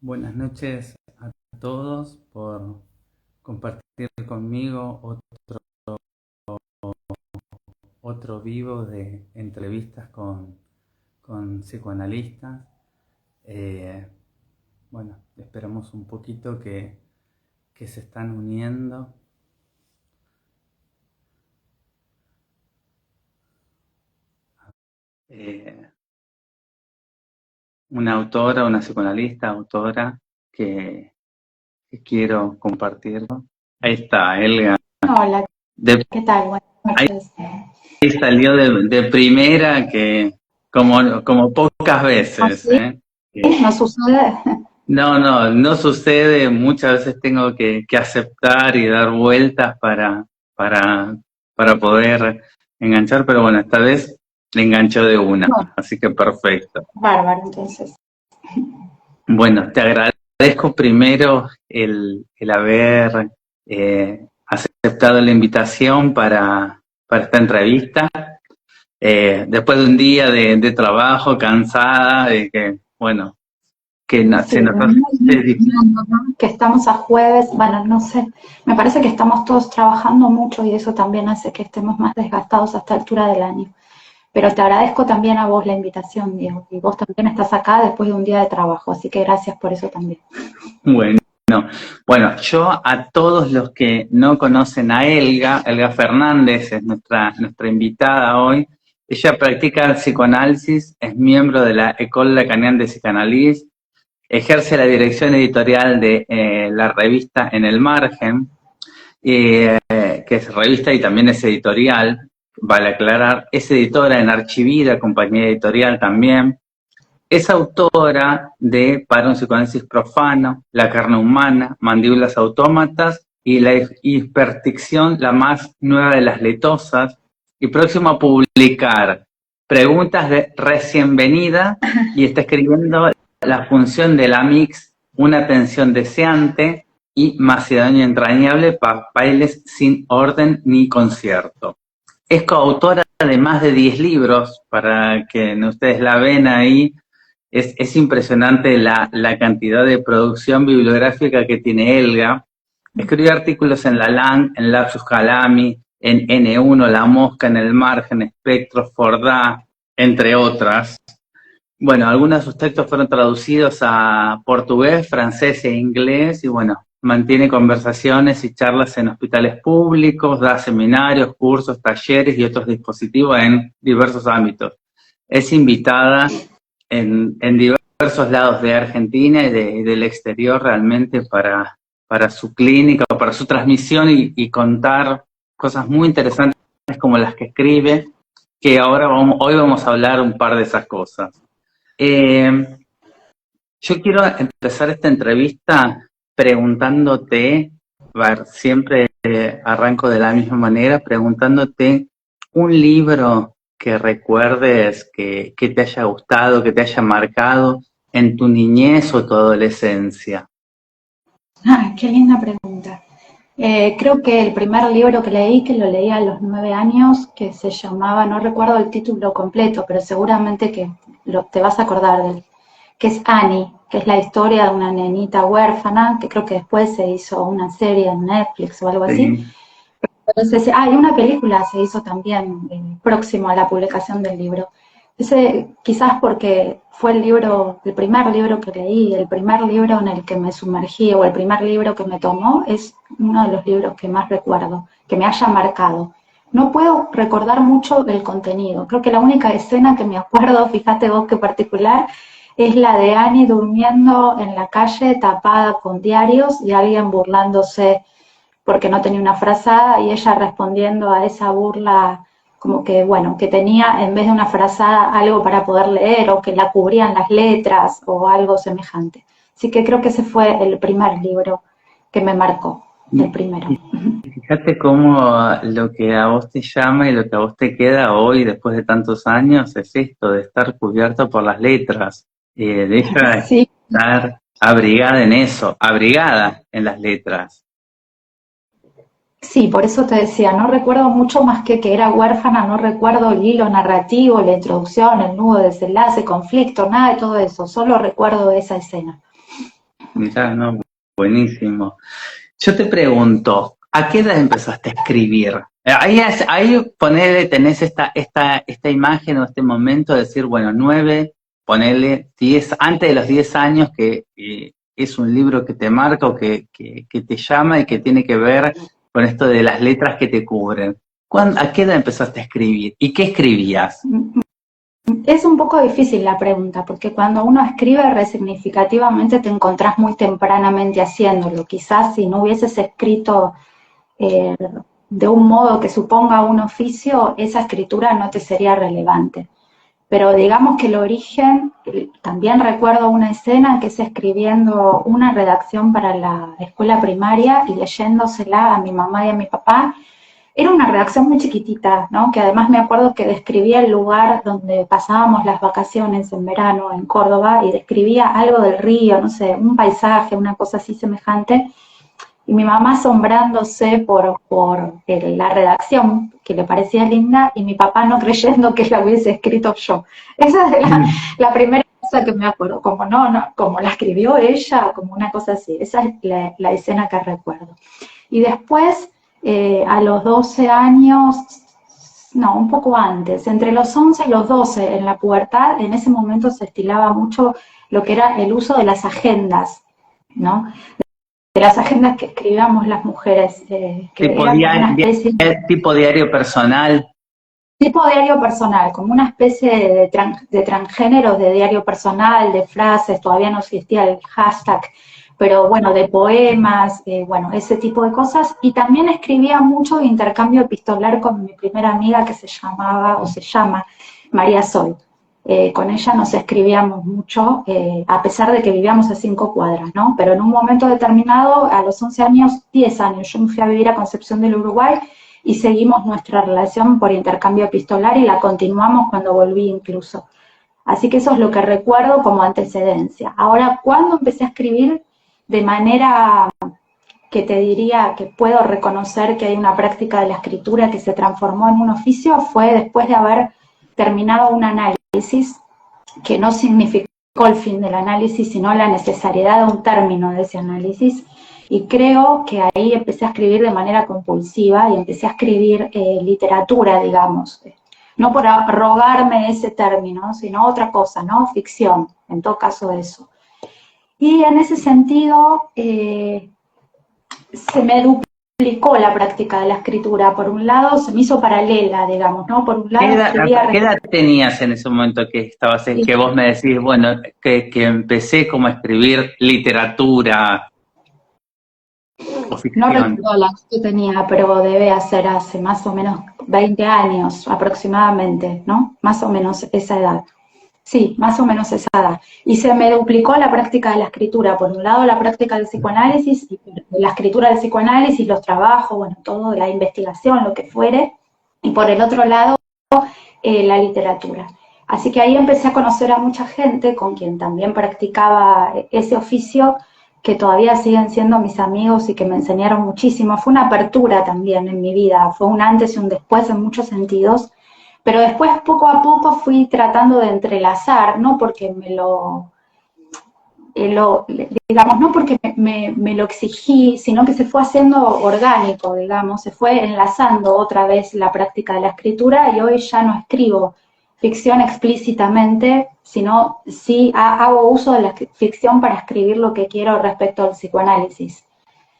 Buenas noches a todos por compartir conmigo otro vivo de entrevistas con psicoanalistas. Eh, bueno, esperamos un poquito que se están uniendo. Eh, una autora, una psicoanalista, autora que quiero compartirlo. Ahí está, Elga. Hola, De, ¿qué tal? Buenas ahí noches. salió de primera que como pocas veces, ¿Así? ¿eh? ¿No sucede? No sucede, muchas veces tengo que aceptar y dar vueltas para, para poder enganchar, pero bueno, esta vez le enganchó de una, No, así que perfecto. bárbaro, entonces. Bueno, te agradezco primero el haber aceptado la invitación para esta entrevista. Después de un día de trabajo, cansada, de que, bueno, se Sí, nos hace difícil. que estamos a jueves, bueno, no sé, me parece que estamos todos trabajando mucho y eso también hace que estemos más desgastados a esta altura del año. Pero te agradezco también a vos la invitación, Diego, y vos también estás acá después de un día de trabajo, así que gracias por eso también. Bueno, bueno, yo a todos los que no conocen a Elga Fernández es nuestra invitada hoy. Ella practica psicoanálisis, es miembro de la École Lacanienne de Psicoanálisis, ejerce la dirección editorial de la revista En el Margen, que es revista y también es editorial, vale aclarar, es editora en Archivida, compañía editorial también. Es autora de Para un psicoanálisis profano, La carne humana, Mandíbulas autómatas y La hiperticción, la más nueva de las letosas, y próximo a publicar Preguntas de recién venida, y está escribiendo La función de la mix, una atención deseante y Macedonia entrañable, papeles sin orden ni concierto. Es coautora de más de 10 libros, para que ustedes la ven ahí. Es impresionante la cantidad de producción bibliográfica que tiene Elga. Escribió artículos en La Lang, en Lapsus Calami, en N1, La Mosca, en El Margen, Espectro, Fordá, entre otras. Bueno, algunos de sus textos fueron traducidos a portugués, francés e inglés, y bueno, mantiene conversaciones y charlas en hospitales públicos, da seminarios, cursos, talleres y otros dispositivos en diversos ámbitos. Es invitada en diversos lados de Argentina y del exterior realmente para su clínica o para su transmisión y contar cosas muy interesantes como las que escribe, que hoy vamos a hablar un par de esas cosas. Yo quiero empezar esta entrevista preguntándote, siempre arranco de la misma manera, preguntándote un libro que recuerdes que te haya gustado, que te haya marcado en tu niñez o tu adolescencia. Ah, qué linda pregunta. Creo que el primer libro que leí, que lo leí a los 9 años, que se llamaba, no recuerdo el título completo, pero seguramente que te vas a acordar de él, que es Annie, que es la historia de una nenita huérfana, que creo que después se hizo una serie en Netflix o algo así. Sí. Entonces, y una película se hizo también próximo a la publicación del libro. Ese quizás porque fue el primer libro que leí, el primer libro en el que me sumergí o el primer libro que me tomó, es uno de los libros que más recuerdo, que me haya marcado. No puedo recordar mucho del contenido. Creo que la única escena que me acuerdo, fíjate vos qué particular, es la de Annie durmiendo en la calle tapada con diarios y alguien burlándose porque no tenía una frazada y ella respondiendo a esa burla como que, bueno, que tenía en vez de una frazada algo para poder leer o que la cubrían las letras o algo semejante. Así que creo que ese fue el primer libro que me marcó, el primero. Fíjate cómo lo que a vos te llama y lo que a vos te queda hoy, después de tantos años, es esto, de estar cubierto por las letras. De ella Sí, estar abrigada en eso, abrigada en las letras. sí, por eso te decía, no recuerdo mucho más que era huérfana, no recuerdo el hilo narrativo, la introducción, el nudo, desenlace, conflicto, nada de todo eso, solo recuerdo esa escena. Mirá, no, buenísimo. Yo te pregunto, ¿a qué edad empezaste a escribir? Ahí ponele, tenés esta imagen o este momento de decir, bueno, 9, ponele 10, antes de los 10 años, que es un libro que te marca o que te llama y que tiene que ver con esto de las letras que te cubren. ¿A qué edad empezaste a escribir? ¿Y qué escribías? Es un poco difícil la pregunta, porque cuando uno escribe resignificativamente te encontrás muy tempranamente haciéndolo. Quizás si no hubieses escrito eh, de un modo que suponga un oficio, esa escritura no te sería relevante. Pero digamos que el origen, también recuerdo una escena que es escribiendo una redacción para la escuela primaria y leyéndosela a mi mamá y a mi papá. Era una redacción muy chiquitita, ¿no? Que además me acuerdo que describía el lugar donde pasábamos las vacaciones en verano en Córdoba y describía algo del río, no sé, un paisaje, una cosa así semejante. Y mi mamá asombrándose por la redacción, que le parecía linda, y mi papá no creyendo que la hubiese escrito yo. Esa es la primera cosa que me acuerdo, como como la escribió ella, como una cosa así. Esa es la escena que recuerdo. Y después, a los 12 años, no, un poco antes, entre los 11 y los 12, en la pubertad, en ese momento se estilaba mucho lo que era el uso de las agendas, ¿no? De las agendas que escribíamos las mujeres, que Tipo, eran como una especie tipo diario personal. tipo diario personal, como una especie de transgéneros de diario personal, de frases, todavía no existía el hashtag, pero bueno, de poemas, bueno, ese tipo de cosas. Y también escribía mucho de intercambio epistolar con mi primera amiga que se llamaba, o se llama, María Sol. Con ella nos escribíamos mucho, a pesar de que vivíamos a 5 cuadras, ¿no? Pero en un momento determinado, a los 11 años, 10 años, yo me fui a vivir a Concepción del Uruguay y seguimos nuestra relación por intercambio epistolar y la continuamos cuando volví incluso. Así que eso es lo que recuerdo como antecedencia. Ahora, ¿cuándo empecé a escribir de manera que te diría que puedo reconocer que hay una práctica de la escritura que se transformó en un oficio? Fue después de haber terminado un análisis que no significó el fin del análisis, sino la necesariedad de un término de ese análisis. Y creo que ahí empecé a escribir de manera compulsiva y empecé a escribir literatura, digamos. No por rogarme ese término, sino otra cosa, ¿no? Ficción, en todo caso eso. Y en ese sentido, se me duplicó la práctica de la escritura. Por un lado, se me hizo paralela, digamos, ¿no? Por un lado, ¿Qué edad tenías en ese momento que estabas que vos me decís, bueno, que empecé como a escribir literatura o no ficción? recuerdo la que tenía, pero debe ser hace más o menos 20 años aproximadamente, ¿no? Más o menos esa edad. Sí, más o menos esa edad. Y se me duplicó la práctica de la escritura. Por un lado, la práctica del psicoanálisis, la escritura del psicoanálisis, los trabajos, bueno, todo, la investigación, lo que fuere. Y por el otro lado, la literatura. Así que ahí empecé a conocer a mucha gente con quien también practicaba ese oficio, que todavía siguen siendo mis amigos y que me enseñaron muchísimo. Fue una apertura también en mi vida, fue un antes y un después en muchos sentidos. Pero después, poco a poco, fui tratando de entrelazar, no porque digamos, no porque me lo exigí, sino que se fue haciendo orgánico, digamos, se fue enlazando otra vez la práctica de la escritura y hoy ya no escribo ficción explícitamente, sino sí hago uso de la ficción para escribir lo que quiero respecto al psicoanálisis.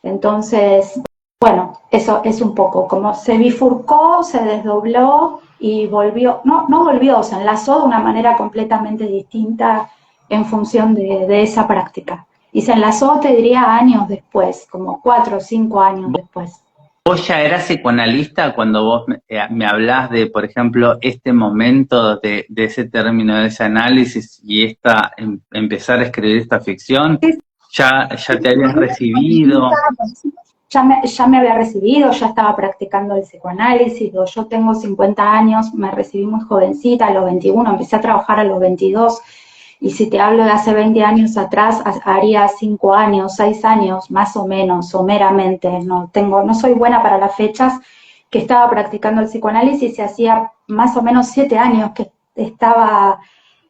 Entonces, bueno, eso es un poco, como se bifurcó, se desdobló y volvió, no volvió, se enlazó de una manera completamente distinta en función de esa práctica. Y se enlazó, te diría, años después, como 4 o 5 años después. ¿Vos ya eras psicoanalista cuando vos me hablás de, por ejemplo, este momento de ese término, de ese análisis y empezar a escribir esta ficción? ¿Ya te habías recibido? Ya me había recibido, ya estaba practicando el psicoanálisis. Yo tengo 50 años, me recibí muy jovencita, a los 21, empecé a trabajar a los 22. Y si te hablo de hace 20 años atrás, haría 5 años, 6 años, más o menos, someramente. No soy buena para las fechas, que estaba practicando el psicoanálisis y hacía más o menos 7 años que estaba,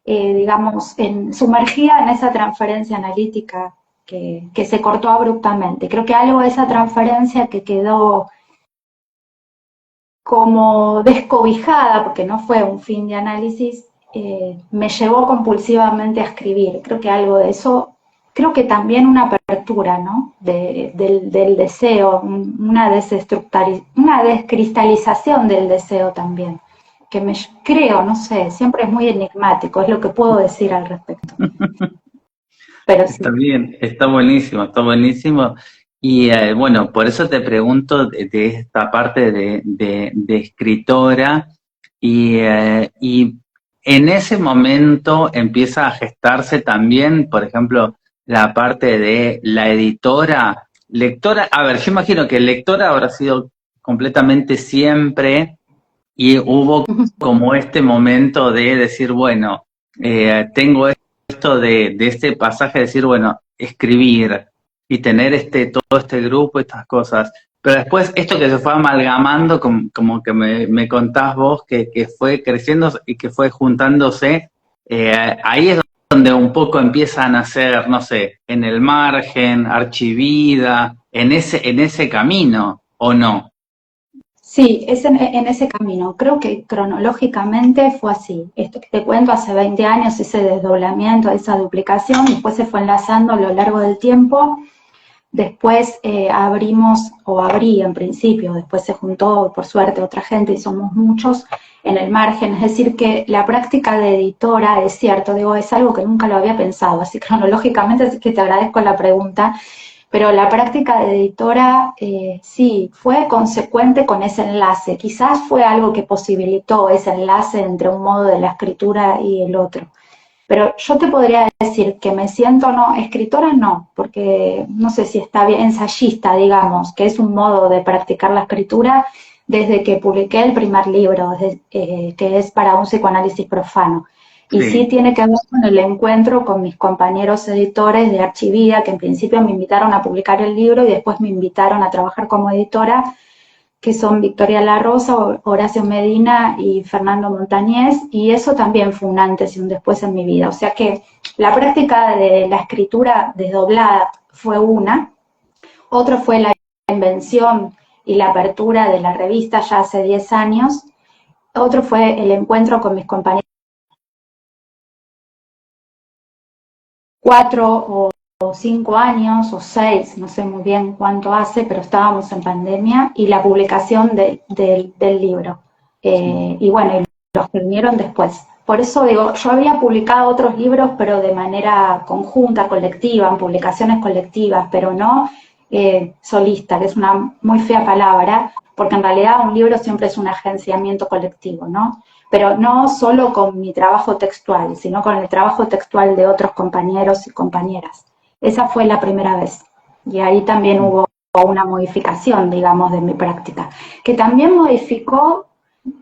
digamos, sumergida en esa transferencia analítica que se cortó abruptamente. Creo que algo de esa transferencia que quedó como descobijada, porque no fue un fin de análisis, me llevó compulsivamente a escribir. Creo que algo de eso, creo que también una apertura, ¿no? Del deseo, una descristalización del deseo también, que creo, no sé, siempre es muy enigmático, es lo que puedo decir al respecto. Pero sí. Está bien, está buenísimo, está buenísimo. Y bueno, por eso te pregunto de esta parte de escritora y en ese momento empieza a gestarse también, por ejemplo, la parte de la editora, lectora. A ver, yo imagino que lectora habrá sido completamente siempre y hubo como este momento de decir, bueno, tengo esto de este pasaje, decir, bueno, escribir y tener todo este grupo, estas cosas. Pero después esto que se fue amalgamando, como que me contás vos, que fue creciendo y que fue juntándose, ahí es donde un poco empiezan a ser, no sé, en el margen, Archivida, en ese camino, ¿o no? Sí, es en ese camino. Creo que cronológicamente fue así. Esto que te cuento, hace 20 años, ese desdoblamiento, esa duplicación, después se fue enlazando a lo largo del tiempo. Después abrimos, o abrí en principio, después se juntó, por suerte, otra gente y somos muchos en el margen. Es decir, que la práctica de editora, es cierto, digo, es algo que nunca lo había pensado, así cronológicamente, así que te agradezco la pregunta. Pero la práctica de editora sí, fue consecuente con ese enlace. Quizás fue algo que posibilitó ese enlace entre un modo de la escritura y el otro. Pero yo te podría decir que me siento no, escritora no, porque no sé si está bien, ensayista, digamos, que es un modo de practicar la escritura desde que publiqué el primer libro, que es Para un psicoanálisis profano. Y sí tiene que ver con el encuentro con mis compañeros editores de Archivida, que en principio me invitaron a publicar el libro y después me invitaron a trabajar como editora, que son Victoria La Rosa, Horacio Medina y Fernando Montañez, y eso también fue un antes y un después en mi vida. O sea que la práctica de la escritura desdoblada fue una, otro fue la invención y la apertura de la revista ya hace 10 años, otro fue el encuentro con mis compañeros 4 o 5 años o 6, no sé muy bien cuánto hace, pero estábamos en pandemia, y la publicación del libro. Y bueno, y los que vinieron después. Por eso digo, yo había publicado otros libros, pero de manera conjunta, colectiva, en publicaciones colectivas, pero no solista, que es una muy fea palabra, porque en realidad un libro siempre es un agenciamiento colectivo, ¿no? Pero no solo con mi trabajo textual, sino con el trabajo textual de otros compañeros y compañeras. Esa fue la primera vez. Y ahí también hubo una modificación, digamos, de mi práctica, que también modificó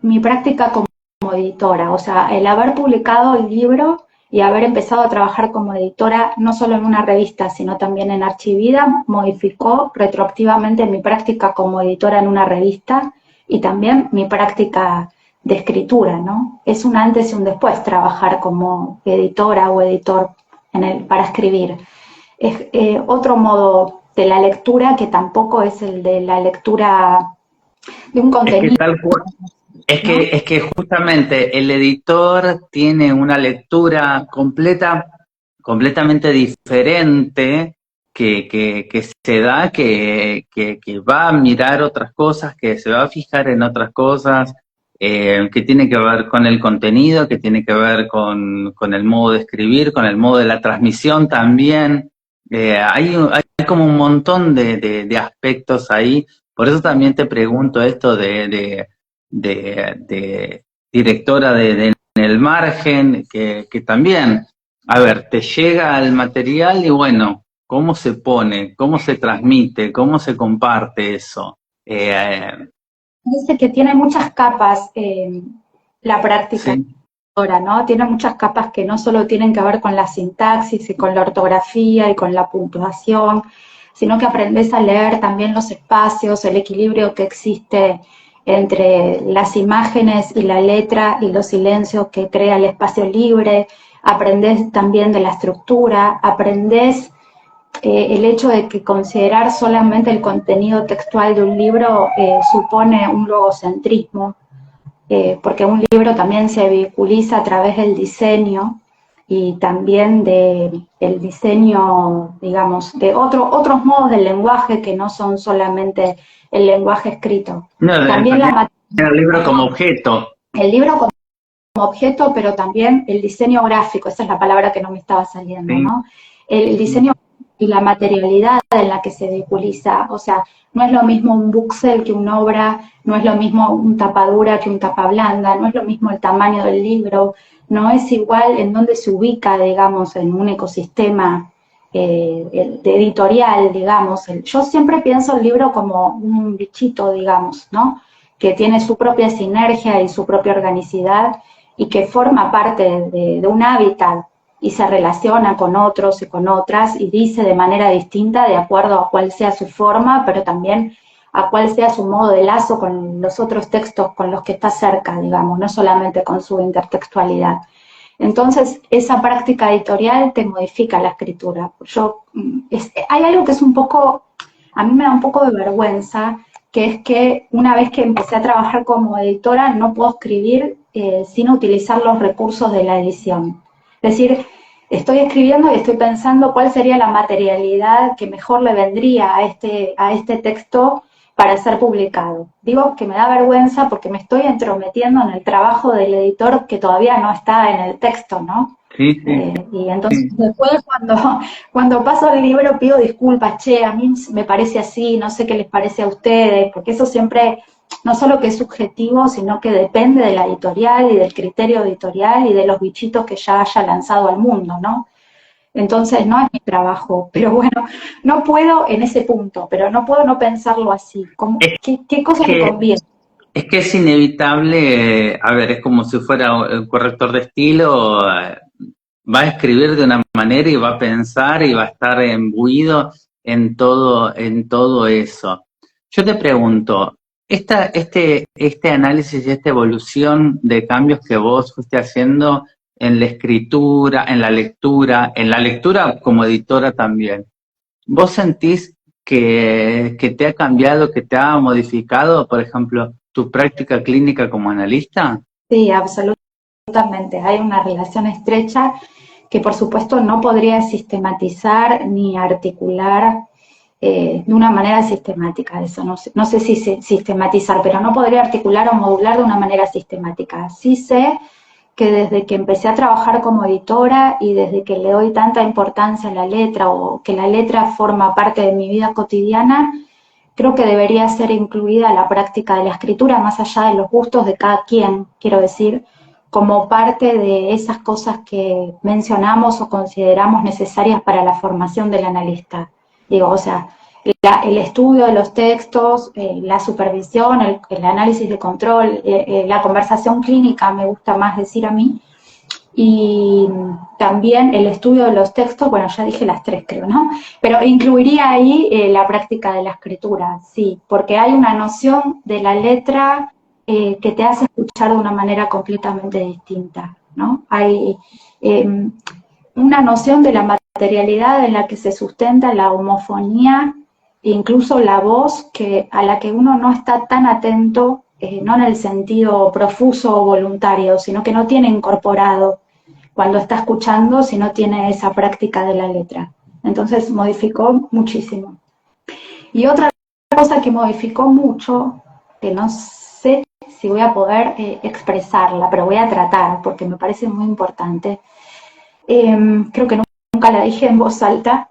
mi práctica como editora. O sea, el haber publicado el libro y haber empezado a trabajar como editora, no solo en una revista, sino también en Archivida, modificó retroactivamente mi práctica como editora en una revista y también mi práctica de escritura, ¿no? Es un antes y un después trabajar como editora o editor para escribir. Es otro modo de la lectura que tampoco es el de la lectura de un contenido. Es que tal cual. Es que justamente el editor tiene una lectura completamente diferente que se da, que va a mirar otras cosas, que se va a fijar en otras cosas, que tiene que ver con el contenido, que tiene que ver con el modo de escribir, con el modo de la transmisión también. Hay como un montón de aspectos ahí. Por eso también te pregunto esto de directora en el margen, que también, a ver, te llega el material y bueno, ¿cómo se pone? ¿Cómo se transmite? ¿Cómo se comparte eso? Dice que tiene muchas capas la práctica, Sí, ¿no? Tiene muchas capas que no solo tienen que ver con la sintaxis y con la ortografía y con la puntuación, sino que aprendes a leer también los espacios, el equilibrio que existe entre las imágenes y la letra y los silencios que crea el espacio libre, aprendes también de la estructura, aprendes el hecho de que considerar solamente el contenido textual de un libro supone un logocentrismo, porque un libro también se vehiculiza a través del diseño y también del diseño, digamos, de otros modos del lenguaje que no son solamente el lenguaje escrito. No, También el libro como objeto. el libro como objeto, pero también el diseño gráfico, esa es la palabra que no me estaba saliendo, Sí. ¿no? El diseño y la materialidad en la que se vehiculiza, o sea, no es lo mismo un buxel que una obra, no es lo mismo un tapadura que un tapablanda, no es lo mismo el tamaño del libro, no es igual en dónde se ubica, digamos, en un ecosistema editorial, digamos. Yo siempre pienso el libro como un bichito, digamos, ¿no? Que tiene su propia sinergia y su propia organicidad y que forma parte de un hábitat y se relaciona con otros y con otras y dice de manera distinta de acuerdo a cuál sea su forma, pero también a cuál sea su modo de lazo con los otros textos con los que está cerca, digamos, no solamente con su intertextualidad. Entonces, esa práctica editorial te modifica la escritura. Hay algo que es un poco, a mí me da un poco de vergüenza, que es que una vez que empecé a trabajar como editora, no puedo escribir sin utilizar los recursos de la edición. Es decir, estoy escribiendo y estoy pensando cuál sería la materialidad que mejor le vendría a este texto para ser publicado. Digo que me da vergüenza porque me estoy entrometiendo en el trabajo del editor que todavía no está en el texto, ¿no? Sí, sí. Y entonces después cuando paso el libro pido disculpas, che, a mí me parece así, no sé qué les parece a ustedes, porque eso siempre, no solo que es subjetivo, sino que depende de la editorial y del criterio editorial y de los bichitos que ya haya lanzado al mundo, ¿no? Entonces no es mi trabajo, pero bueno, no puedo en ese punto, pero no puedo no pensarlo así. ¿Qué cosa me Que, conviene? es que es inevitable, a ver, es como si fuera un corrector de estilo, va a escribir de una manera y va a pensar y va a estar imbuido en todo eso. Yo te pregunto, este análisis y esta evolución de cambios que vos fuiste haciendo en la escritura, en la lectura como editora también, ¿vos sentís que te ha cambiado, que te ha modificado, por ejemplo, tu práctica clínica como analista? Sí, absolutamente. Hay una relación estrecha que por supuesto no podría sistematizar ni articular de una manera sistemática. Eso no sé si sistematizar, pero no podría articular o modular de una manera sistemática. Sí sé que desde que empecé a trabajar como editora y desde que le doy tanta importancia a la letra o que la letra forma parte de mi vida cotidiana, creo que debería ser incluida la práctica de la escritura más allá de los gustos de cada quien, quiero decir, como parte de esas cosas que mencionamos o consideramos necesarias para la formación del analista. Digo, o sea, el estudio de los textos, la supervisión, el análisis de control, la conversación clínica, me gusta más decir a mí, y también el estudio de los textos, bueno, ya dije las tres creo, ¿no? Pero incluiría ahí la práctica de la escritura, sí, porque hay una noción de la letra que te hace escuchar de una manera completamente distinta, ¿no? Hay una noción de la materialidad en la que se sustenta la homofonía e incluso la voz a la que uno no está tan atento, no en el sentido profuso o voluntario, sino que no tiene incorporado cuando está escuchando si no tiene esa práctica de la letra. Entonces modificó muchísimo. Y otra cosa que modificó mucho, que no sé si voy a poder expresarla, pero voy a tratar porque me parece muy importante, creo que nunca la dije en voz alta,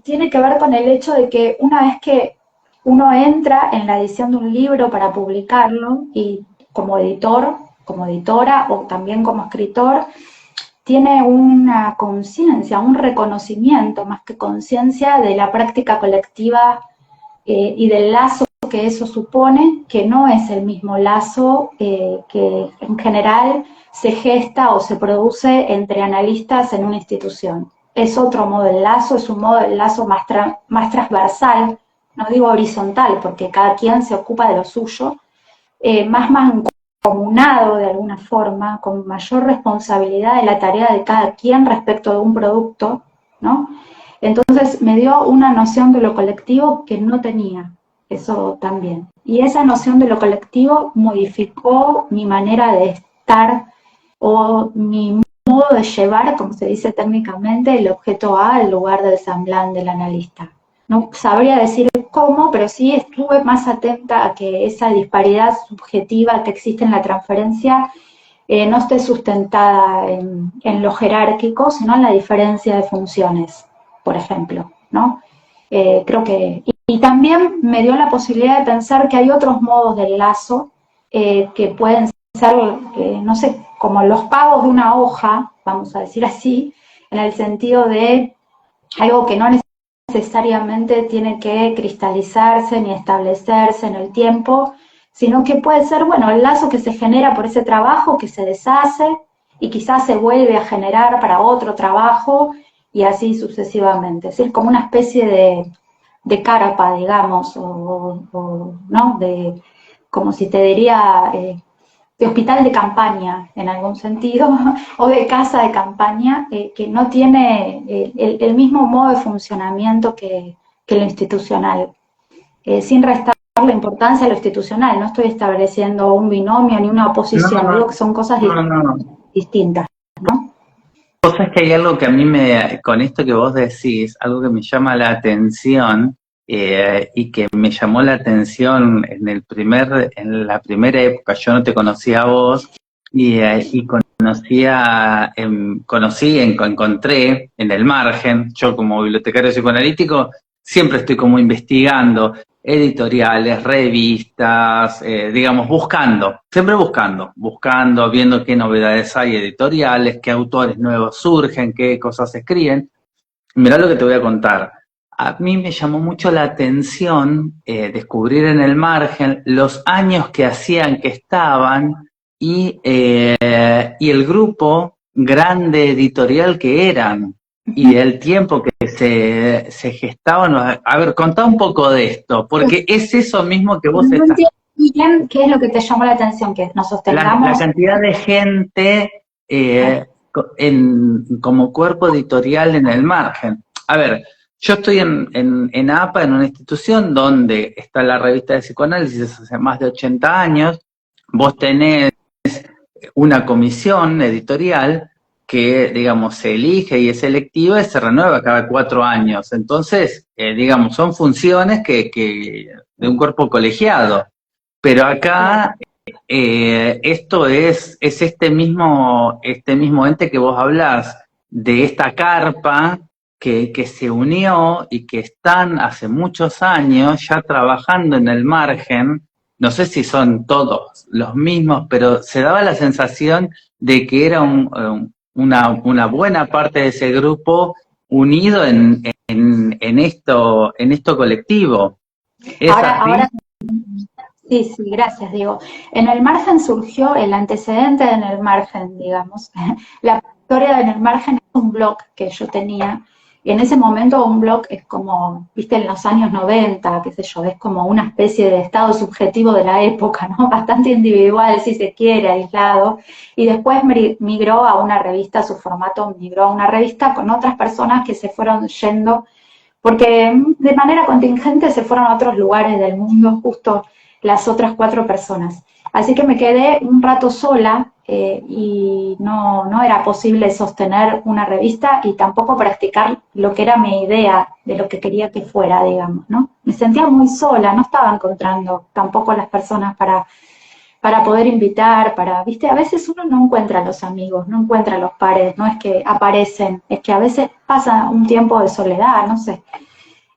tiene que ver con el hecho de que una vez que uno entra en la edición de un libro para publicarlo y como editor, como editora o también como escritor, tiene una conciencia, un reconocimiento más que conciencia de la práctica colectiva y del lazo que eso supone, que no es el mismo lazo que en general se gesta o se produce entre analistas en una institución. Es otro modo de lazo, es un modo de lazo más transversal, no digo horizontal, porque cada quien se ocupa de lo suyo, más mancomunado de alguna forma, con mayor responsabilidad de la tarea de cada quien respecto de un producto, ¿no? Entonces me dio una noción de lo colectivo que no tenía, eso también. Y esa noción de lo colectivo modificó mi manera de estar o mi modo de llevar, como se dice técnicamente, el objeto A al lugar del semblante del analista. No sabría decir cómo, pero sí estuve más atenta a que esa disparidad subjetiva que existe en la transferencia no esté sustentada en lo jerárquico, sino en la diferencia de funciones, por ejemplo, ¿no? Creo que... Y también me dio la posibilidad de pensar que hay otros modos de lazo que pueden ser, no sé, como los pagos de una hoja, vamos a decir así, en el sentido de algo que no necesariamente tiene que cristalizarse ni establecerse en el tiempo, sino que puede ser, bueno, el lazo que se genera por ese trabajo que se deshace y quizás se vuelve a generar para otro trabajo y así sucesivamente. Es decir, como una especie de carpa, digamos, ¿no? Como si te diría, de hospital de campaña, en algún sentido, o de casa de campaña, que no tiene el mismo modo de funcionamiento que lo institucional, sin restar la importancia a lo institucional. No estoy estableciendo un binomio ni una oposición, digo que son cosas distintas, ¿no? Vos sabés que hay algo que a mí con esto que vos decís, algo que me llama la atención, y que me llamó la atención en la primera época. Yo no te conocía a vos, y encontré en el margen, yo como bibliotecario psicoanalítico, siempre estoy como investigando editoriales, revistas, digamos, buscando, viendo qué novedades hay editoriales, qué autores nuevos surgen, qué cosas se escriben. Mirá lo que te voy a contar. A mí me llamó mucho la atención descubrir en el margen los años que hacían que estaban y el grupo grande editorial que eran y el tiempo que se gestaban. A ver, contá un poco de esto, porque es eso mismo que vos estás... Bien, ¿qué es lo que te llamó la atención? Que nos sostengamos... La cantidad de gente como cuerpo editorial en el margen. A ver, yo estoy en APA, en una institución donde está la revista de psicoanálisis hace más de 80 años. Vos tenés una comisión editorial que, digamos, se elige y es selectiva y se renueva cada 4 años. Entonces, digamos, son funciones que de un cuerpo colegiado. Pero acá esto es este mismo ente que vos hablás, de esta carpa que se unió y que están hace muchos años ya trabajando en el margen. No sé si son todos los mismos, pero se daba la sensación de que era una buena parte de ese grupo unido en esto colectivo. ¿Es ahora sí, gracias, Diego. En el margen surgió el antecedente en el margen, digamos. La historia en el margen es un blog que yo tenía. Y en ese momento un blog es como, viste, en los años 90, qué sé yo, es como una especie de estado subjetivo de la época, ¿no? Bastante individual, si se quiere, aislado. Y después migró a una revista, su formato migró a una revista con otras personas que se fueron yendo, porque de manera contingente se fueron a otros lugares del mundo, justo las otras 4 personas. Así que me quedé un rato sola y no era posible sostener una revista y tampoco practicar lo que era mi idea de lo que quería que fuera, digamos, ¿no? Me sentía muy sola, no estaba encontrando tampoco las personas para poder invitar, viste, a veces uno no encuentra a los amigos, no encuentra a los pares, no es que aparecen, es que a veces pasa un tiempo de soledad, no sé.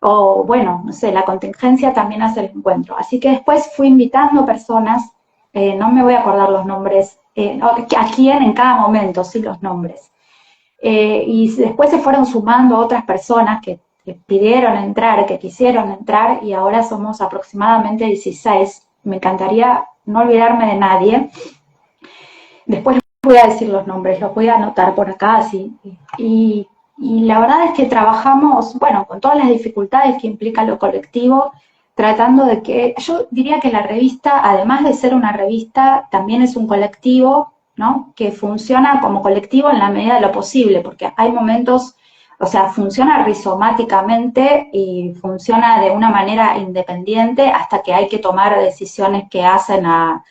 O bueno, no sé, la contingencia también hace el encuentro. Así que después fui invitando personas, no me voy a acordar los nombres, a quién en cada momento, sí los nombres. Y después se fueron sumando otras personas que pidieron entrar, que quisieron entrar, y ahora somos aproximadamente 16. Me encantaría no olvidarme de nadie. Después voy a decir los nombres, los voy a anotar por acá, así. Y la verdad es que trabajamos, bueno, con todas las dificultades que implica lo colectivo, tratando de que, yo diría que la revista, además de ser una revista, también es un colectivo, ¿no? Que funciona como colectivo en la medida de lo posible, porque hay momentos O sea, funciona rizomáticamente y funciona de una manera independiente hasta que hay que tomar decisiones que hacen a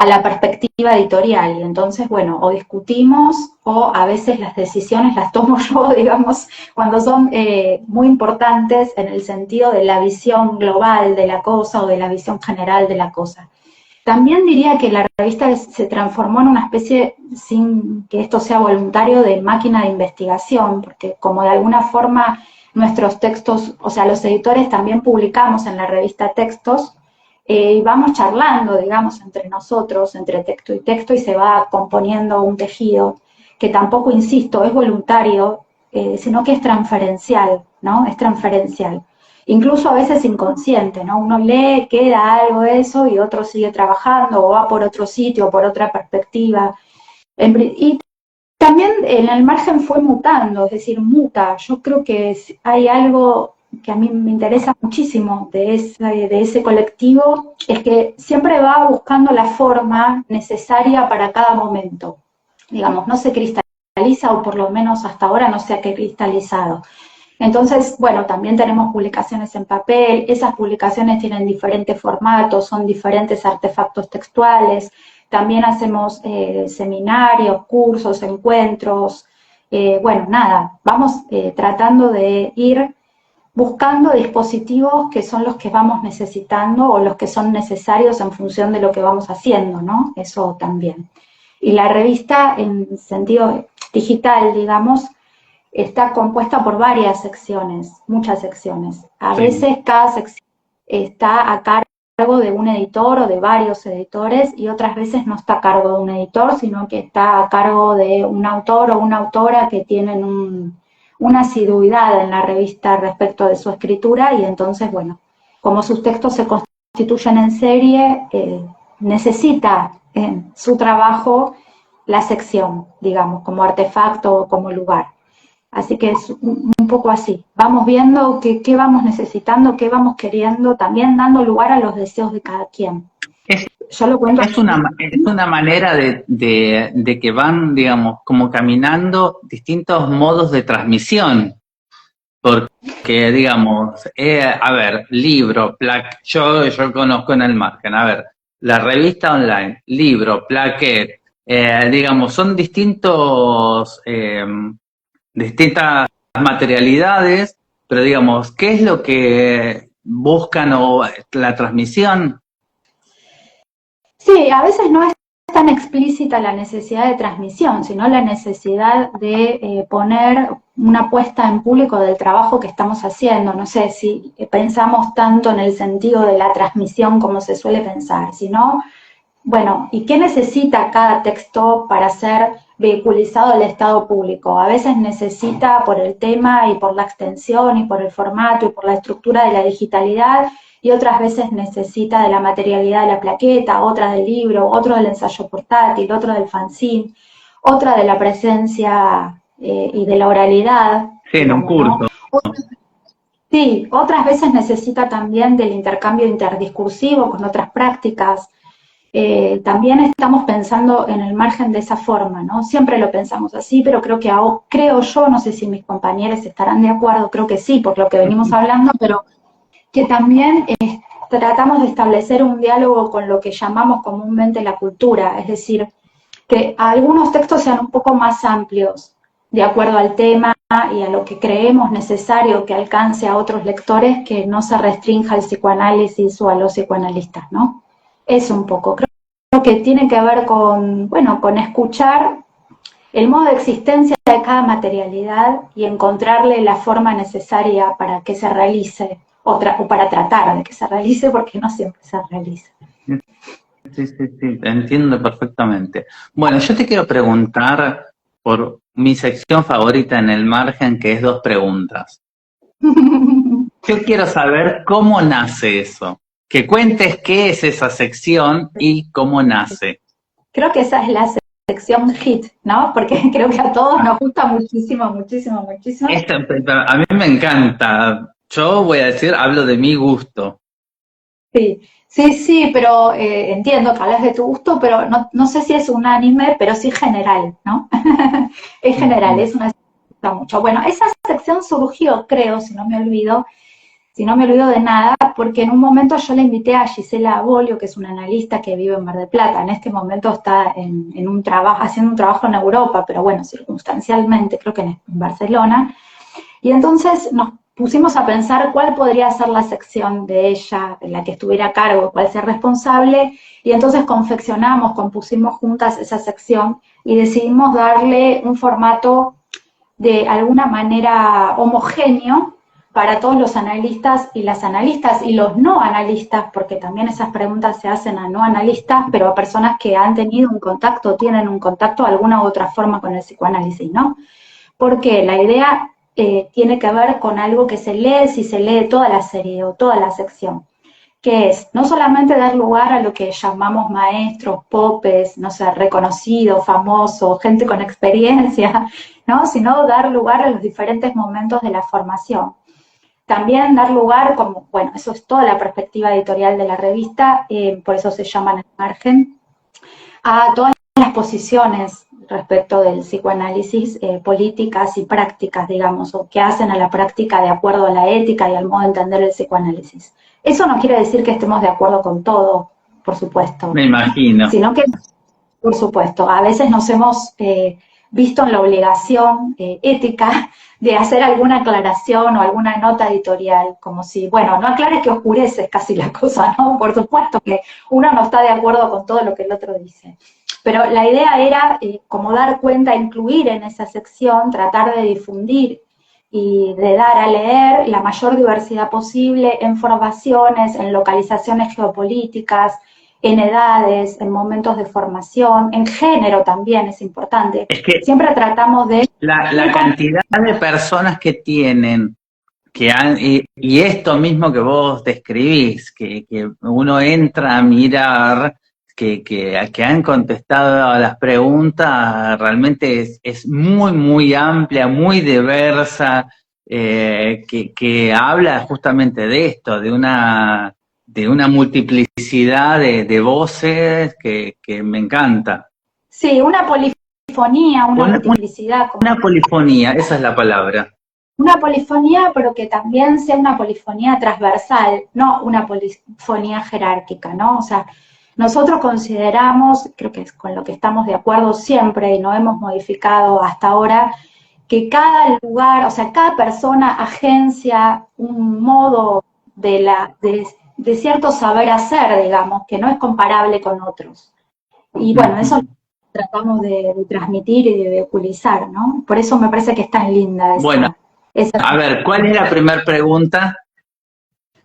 la perspectiva editorial. Y entonces, bueno, o discutimos o a veces las decisiones las tomo yo, digamos, cuando son muy importantes en el sentido de la visión global de la cosa o de la visión general de la cosa. También diría que la revista se transformó en una especie, sin que esto sea voluntario, de máquina de investigación, porque como de alguna forma nuestros textos, o sea, los editores también publicamos en la revista textos, y vamos charlando, digamos, entre nosotros, entre texto, y se va componiendo un tejido que tampoco, insisto, es voluntario, sino que es transferencial, ¿no? Es transferencial. Incluso a veces inconsciente, ¿no? Uno lee, queda algo de eso y otro sigue trabajando o va por otro sitio, por otra perspectiva. Y también en el margen fue mutando, es decir, muta. Yo creo que hay algo que a mí me interesa muchísimo de ese colectivo, es que siempre va buscando la forma necesaria para cada momento. Digamos, no se cristaliza, o por lo menos hasta ahora no se ha cristalizado. Entonces, bueno, también tenemos publicaciones en papel, esas publicaciones tienen diferentes formatos, son diferentes artefactos textuales, también hacemos seminarios, cursos, encuentros, bueno, nada, vamos tratando de ir buscando dispositivos que son los que vamos necesitando o los que son necesarios en función de lo que vamos haciendo, ¿no? Eso también. Y la revista, en sentido digital, digamos, está compuesta por varias secciones, muchas secciones. A veces cada sección está a cargo de un editor o de varios editores, y otras veces no está a cargo de un editor, sino que está a cargo de un autor o una autora que tienen una asiduidad en la revista respecto de su escritura, y entonces, bueno, como sus textos se constituyen en serie, necesita en su trabajo la sección, digamos, como artefacto o como lugar. Así que es un poco así. Vamos viendo qué vamos necesitando, qué vamos queriendo, también dando lugar a los deseos de cada quien. Yo lo cuento. Es una manera de que van, digamos, como caminando distintos modos de transmisión. Porque, digamos, a ver, libro, yo conozco en el margen, a ver, la revista online, libro, plaquet, digamos, son distintas materialidades, pero digamos, ¿qué es lo que buscan o la transmisión? Sí, a veces no es tan explícita la necesidad de transmisión, sino la necesidad de poner una puesta en público del trabajo que estamos haciendo. No sé si pensamos tanto en el sentido de la transmisión como se suele pensar, sino, bueno, ¿y qué necesita cada texto para ser vehiculizado al estado público? A veces necesita, por el tema y por la extensión y por el formato y por la estructura de la digitalidad, y otras veces necesita de la materialidad de la plaqueta, otra del libro, otro del ensayo portátil, otro del fanzine, otra de la presencia y de la oralidad. Sí, en un curso. ¿No? Sí, otras veces necesita también del intercambio interdiscursivo con otras prácticas. También estamos pensando en el margen de esa forma, ¿no? Siempre lo pensamos así, pero creo yo, no sé si mis compañeros estarán de acuerdo, creo que sí, por lo que venimos hablando, pero que también tratamos de establecer un diálogo con lo que llamamos comúnmente la cultura, es decir, que algunos textos sean un poco más amplios, de acuerdo al tema y a lo que creemos necesario que alcance a otros lectores, que no se restrinja al psicoanálisis o a los psicoanalistas, ¿no? Es un poco, creo que tiene que ver con, bueno, con escuchar el modo de existencia de cada materialidad y encontrarle la forma necesaria para que se realice, o para tratar de que se realice, porque no siempre se realiza. Sí, entiendo perfectamente. Bueno, yo te quiero preguntar por mi sección favorita en el margen, que es 2 preguntas. Yo quiero saber cómo nace eso. Que cuentes qué es esa sección y cómo nace. Creo que esa es la sección hit, ¿no? Porque creo que a todos nos gusta muchísimo, muchísimo, muchísimo. A mí me encanta. Yo voy a decir, hablo de mi gusto. Sí, pero entiendo que hablas de tu gusto, pero no sé si es unánime, pero sí general, ¿no? Es general, es una mucho. Bueno, esa sección surgió, creo, si no me olvido de nada, porque en un momento yo le invité a Gisela Bolio, que es una analista que vive en Mar del Plata. En este momento está en un trabajo, haciendo un trabajo en Europa, pero bueno, circunstancialmente, creo que en Barcelona. Y entonces nos pusimos a pensar cuál podría ser la sección de ella, en la que estuviera a cargo, cuál ser responsable, y entonces compusimos juntas esa sección y decidimos darle un formato de alguna manera homogéneo para todos los analistas y las analistas y los no analistas, porque también esas preguntas se hacen a no analistas, pero a personas que han tenido un contacto, tienen un contacto de alguna u otra forma con el psicoanálisis, ¿no? Porque la idea tiene que ver con algo que se lee si se lee toda la serie o toda la sección, que es no solamente dar lugar a lo que llamamos maestros, popes, no sé, reconocidos, famosos, gente con experiencia, ¿no? Sino dar lugar a los diferentes momentos de la formación. También dar lugar, como, bueno, eso es toda la perspectiva editorial de la revista, por eso se llaman al margen, a todas las posiciones respecto del psicoanálisis, políticas y prácticas, digamos, o que hacen a la práctica de acuerdo a la ética y al modo de entender el psicoanálisis. Eso no quiere decir que estemos de acuerdo con todo, por supuesto. Me imagino. Sino que, por supuesto, a veces nos hemos visto en la obligación ética de hacer alguna aclaración o alguna nota editorial, como si, bueno, no aclares que oscurece, es casi la cosa, ¿no? Por supuesto que uno no está de acuerdo con todo lo que el otro dice. Pero la idea era como dar cuenta, incluir en esa sección, tratar de difundir y de dar a leer la mayor diversidad posible en formaciones, en localizaciones geopolíticas, en edades, en momentos de formación, en género también es importante. Es que siempre tratamos de... La cantidad de personas que tienen, y esto mismo que vos describís, que uno entra a mirar, que han contestado a las preguntas, realmente es muy, muy amplia, muy diversa, que habla justamente de esto, de una multiplicidad de voces que me encanta. Sí, una polifonía, una multiplicidad. Una polifonía, esa es la palabra. Una polifonía, pero que también sea una polifonía transversal, no una polifonía jerárquica, ¿no? O sea, nosotros consideramos, creo que es con lo que estamos de acuerdo siempre y no hemos modificado hasta ahora, que cada lugar, o sea, cada persona agencia un modo de cierto saber hacer, digamos, que no es comparable con otros. Y bueno, eso tratamos de transmitir y de vehiculizar, ¿no? Por eso me parece que es tan linda esa. Bueno, a ver, ¿cuál es la primera pregunta?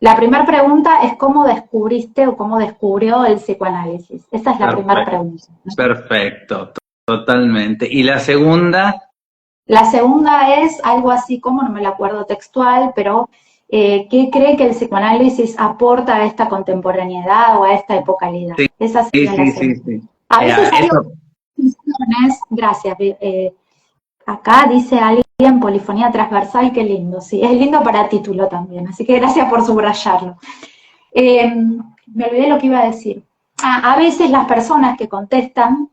La primera pregunta es cómo descubriste o cómo descubrió el psicoanálisis. Esa es la primera pregunta, ¿no? Perfecto, totalmente. ¿Y la segunda? La segunda es algo así como, no me lo acuerdo textual, pero ¿qué cree que el psicoanálisis aporta a esta contemporaneidad o a esta epocalidad? Sí, Esa sería la segunda. sí. A veces hay opciones, gracias, acá dice alguien polifonía transversal, qué lindo, sí, es lindo para título también, así que gracias por subrayarlo. Me olvidé lo que iba a decir. A veces las personas que contestan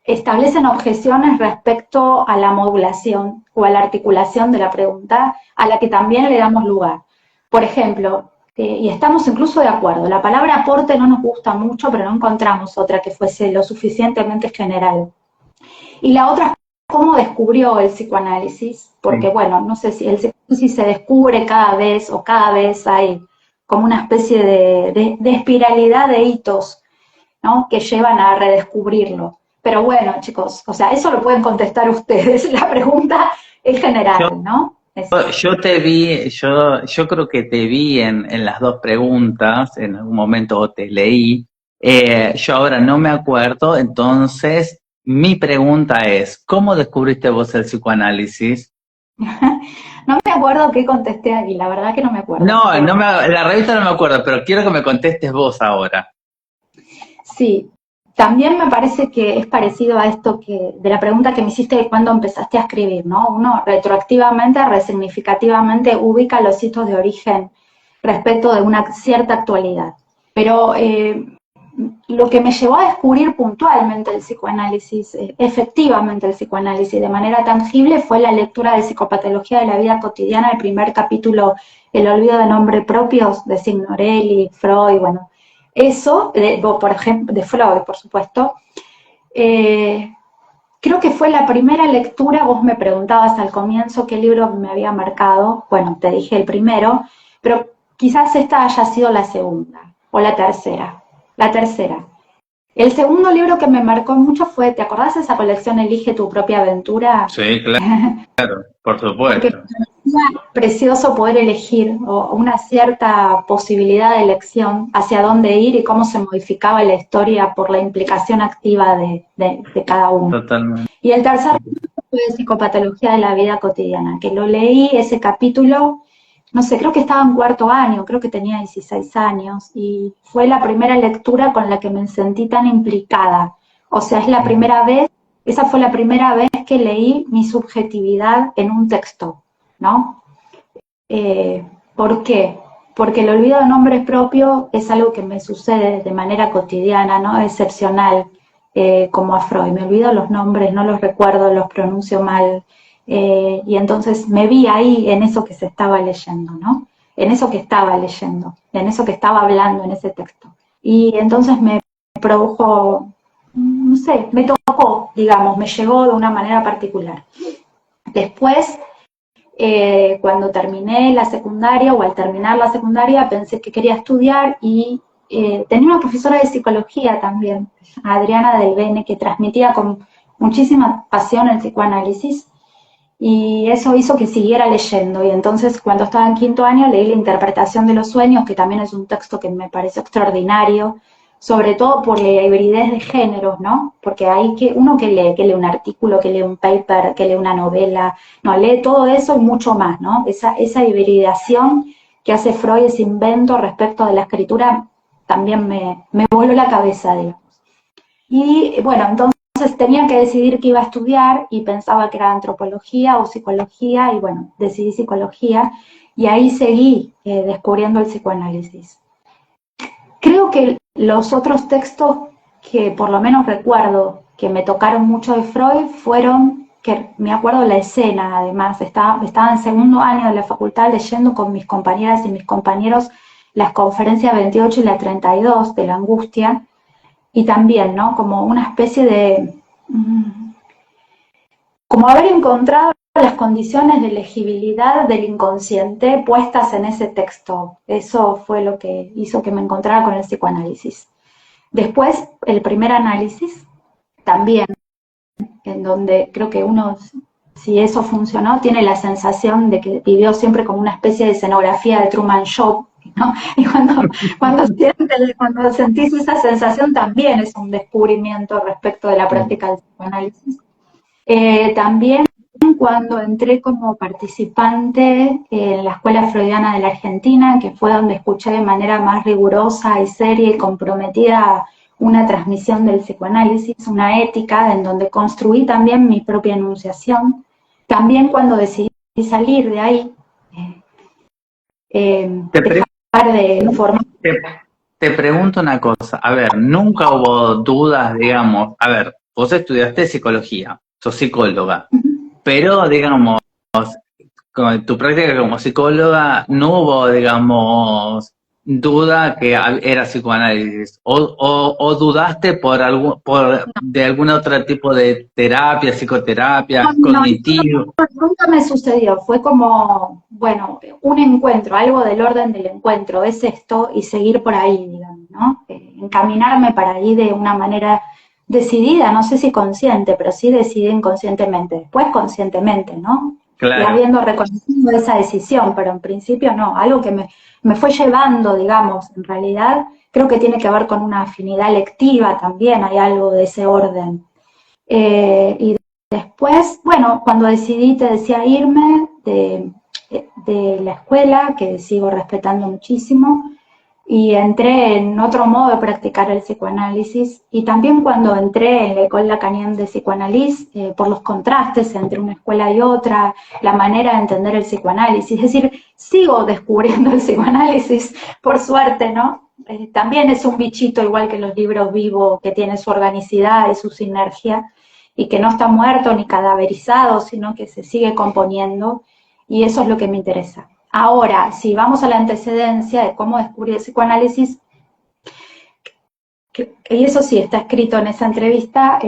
establecen objeciones respecto a la modulación o a la articulación de la pregunta, a la que también le damos lugar. Por ejemplo, y estamos incluso de acuerdo, la palabra aporte no nos gusta mucho, pero no encontramos otra que fuese lo suficientemente general. Y la otra es cómo descubrió el psicoanálisis, porque bueno, no sé si el psicoanálisis se descubre cada vez o cada vez hay como una especie de espiralidad de hitos, ¿no? Que llevan a redescubrirlo. Pero bueno, chicos, o sea, eso lo pueden contestar ustedes, la pregunta es general, ¿no? Yo te vi, yo creo que te vi en las dos preguntas, en algún momento te leí, yo ahora no me acuerdo, entonces mi pregunta es, ¿cómo descubriste vos el psicoanálisis? No me acuerdo qué contesté ahí, la verdad que no me acuerdo. La revista no me acuerdo, pero quiero que me contestes vos ahora. Sí, también me parece que es parecido a esto de la pregunta que me hiciste de cuándo empezaste a escribir, ¿no? Uno retroactivamente, resignificativamente ubica los hitos de origen respecto de una cierta actualidad. Pero lo que me llevó a descubrir puntualmente el psicoanálisis, efectivamente el psicoanálisis, de manera tangible, fue la lectura de Psicopatología de la Vida Cotidiana, el primer capítulo, El olvido de nombres propios, de Signorelli, Freud, bueno, eso, por ejemplo, de Freud, por supuesto. Creo que fue la primera lectura. Vos me preguntabas al comienzo qué libro me había marcado, bueno, te dije el primero, pero quizás esta haya sido la segunda, o la tercera. La tercera. El segundo libro que me marcó mucho fue, ¿te acordás de esa colección Elige tu propia aventura? Sí, claro, por Porque supuesto. me parecía precioso poder elegir, o una cierta posibilidad de elección hacia dónde ir y cómo se modificaba la historia por la implicación activa de cada uno. Totalmente. Y el tercer libro fue de Psicopatología de la Vida Cotidiana, que lo leí, ese capítulo, no sé, creo que estaba en cuarto año, creo que tenía 16 años, y fue la primera lectura con la que me sentí tan implicada. O sea, es la primera vez, esa fue la primera vez que leí mi subjetividad en un texto, ¿no? ¿Por qué? Porque el olvido de nombres propios es algo que me sucede de manera cotidiana, ¿no? Excepcional, como a Freud. Me olvido los nombres, no los recuerdo, los pronuncio mal. Y entonces me vi ahí en eso que se estaba leyendo, ¿no? En eso que estaba leyendo, en eso que estaba hablando en ese texto. Y entonces me produjo, no sé, me tocó, digamos, me llegó de una manera particular. Después, cuando terminé la secundaria, o al terminar la secundaria, pensé que quería estudiar y tenía una profesora de psicología también, Adriana Del Bene, que transmitía con muchísima pasión el psicoanálisis, y eso hizo que siguiera leyendo. Y entonces, cuando estaba en quinto año, leí La interpretación de los sueños, que también es un texto que me pareció extraordinario, sobre todo por la hibridez de géneros, ¿no? Porque hay uno que lee un artículo, que lee un paper, que lee una novela, no, lee todo eso y mucho más, ¿no? Esa hibridación que hace Freud, ese invento respecto de la escritura, también me voló la cabeza, digamos. Y bueno, entonces tenía que decidir qué iba a estudiar y pensaba que era antropología o psicología, y bueno, decidí psicología, y ahí seguí descubriendo el psicoanálisis. Creo que los otros textos que por lo menos recuerdo que me tocaron mucho de Freud fueron, que me acuerdo la escena, además, estaba en segundo año de la facultad leyendo con mis compañeras y mis compañeros las conferencias 28 y la 32 de la angustia, y también, ¿no? Como una especie de, como haber encontrado las condiciones de legibilidad del inconsciente puestas en ese texto. Eso fue lo que hizo que me encontrara con el psicoanálisis. Después, el primer análisis, también, en donde creo que uno, si eso funcionó, tiene la sensación de que vivió siempre como una especie de escenografía de Truman Show, ¿no? Y cuando sentís esa sensación, también es un descubrimiento respecto de la práctica del psicoanálisis. También cuando entré como participante en la Escuela Freudiana de la Argentina, que fue donde escuché de manera más rigurosa y seria y comprometida una transmisión del psicoanálisis, una ética, en donde construí también mi propia enunciación. También cuando decidí salir de ahí, dejar de informar. Te pregunto una cosa, a ver, nunca hubo dudas, digamos, a ver, vos estudiaste psicología, sos psicóloga, pero digamos, con tu práctica como psicóloga no hubo, digamos, duda que era psicoanálisis, o dudaste de algún otro tipo de terapia, psicoterapia, cognitivo. Nunca me sucedió, fue como, bueno, un encuentro, algo del orden del encuentro, es esto, y seguir por ahí, digamos, ¿no? Encaminarme para ahí de una manera decidida, no sé si consciente, pero sí decidí inconscientemente, después conscientemente, ¿no? Claro. Y habiendo reconocido esa decisión, pero en principio no, algo que me fue llevando, digamos, en realidad creo que tiene que ver con una afinidad lectiva también, hay algo de ese orden. Y después, bueno, cuando decidí, te decía, irme de la escuela, que sigo respetando muchísimo, y entré en otro modo de practicar el psicoanálisis, y también cuando entré en la École Lacanienne de Psicoanálisis, por los contrastes entre una escuela y otra, la manera de entender el psicoanálisis, es decir, sigo descubriendo el psicoanálisis, por suerte, ¿no? también es un bichito igual que los libros vivos, que tiene su organicidad y su sinergia, y que no está muerto ni cadaverizado, sino que se sigue componiendo, y eso es lo que me interesa. Ahora, si vamos a la antecedencia de cómo descubrir el psicoanálisis, y eso sí está escrito en esa entrevista,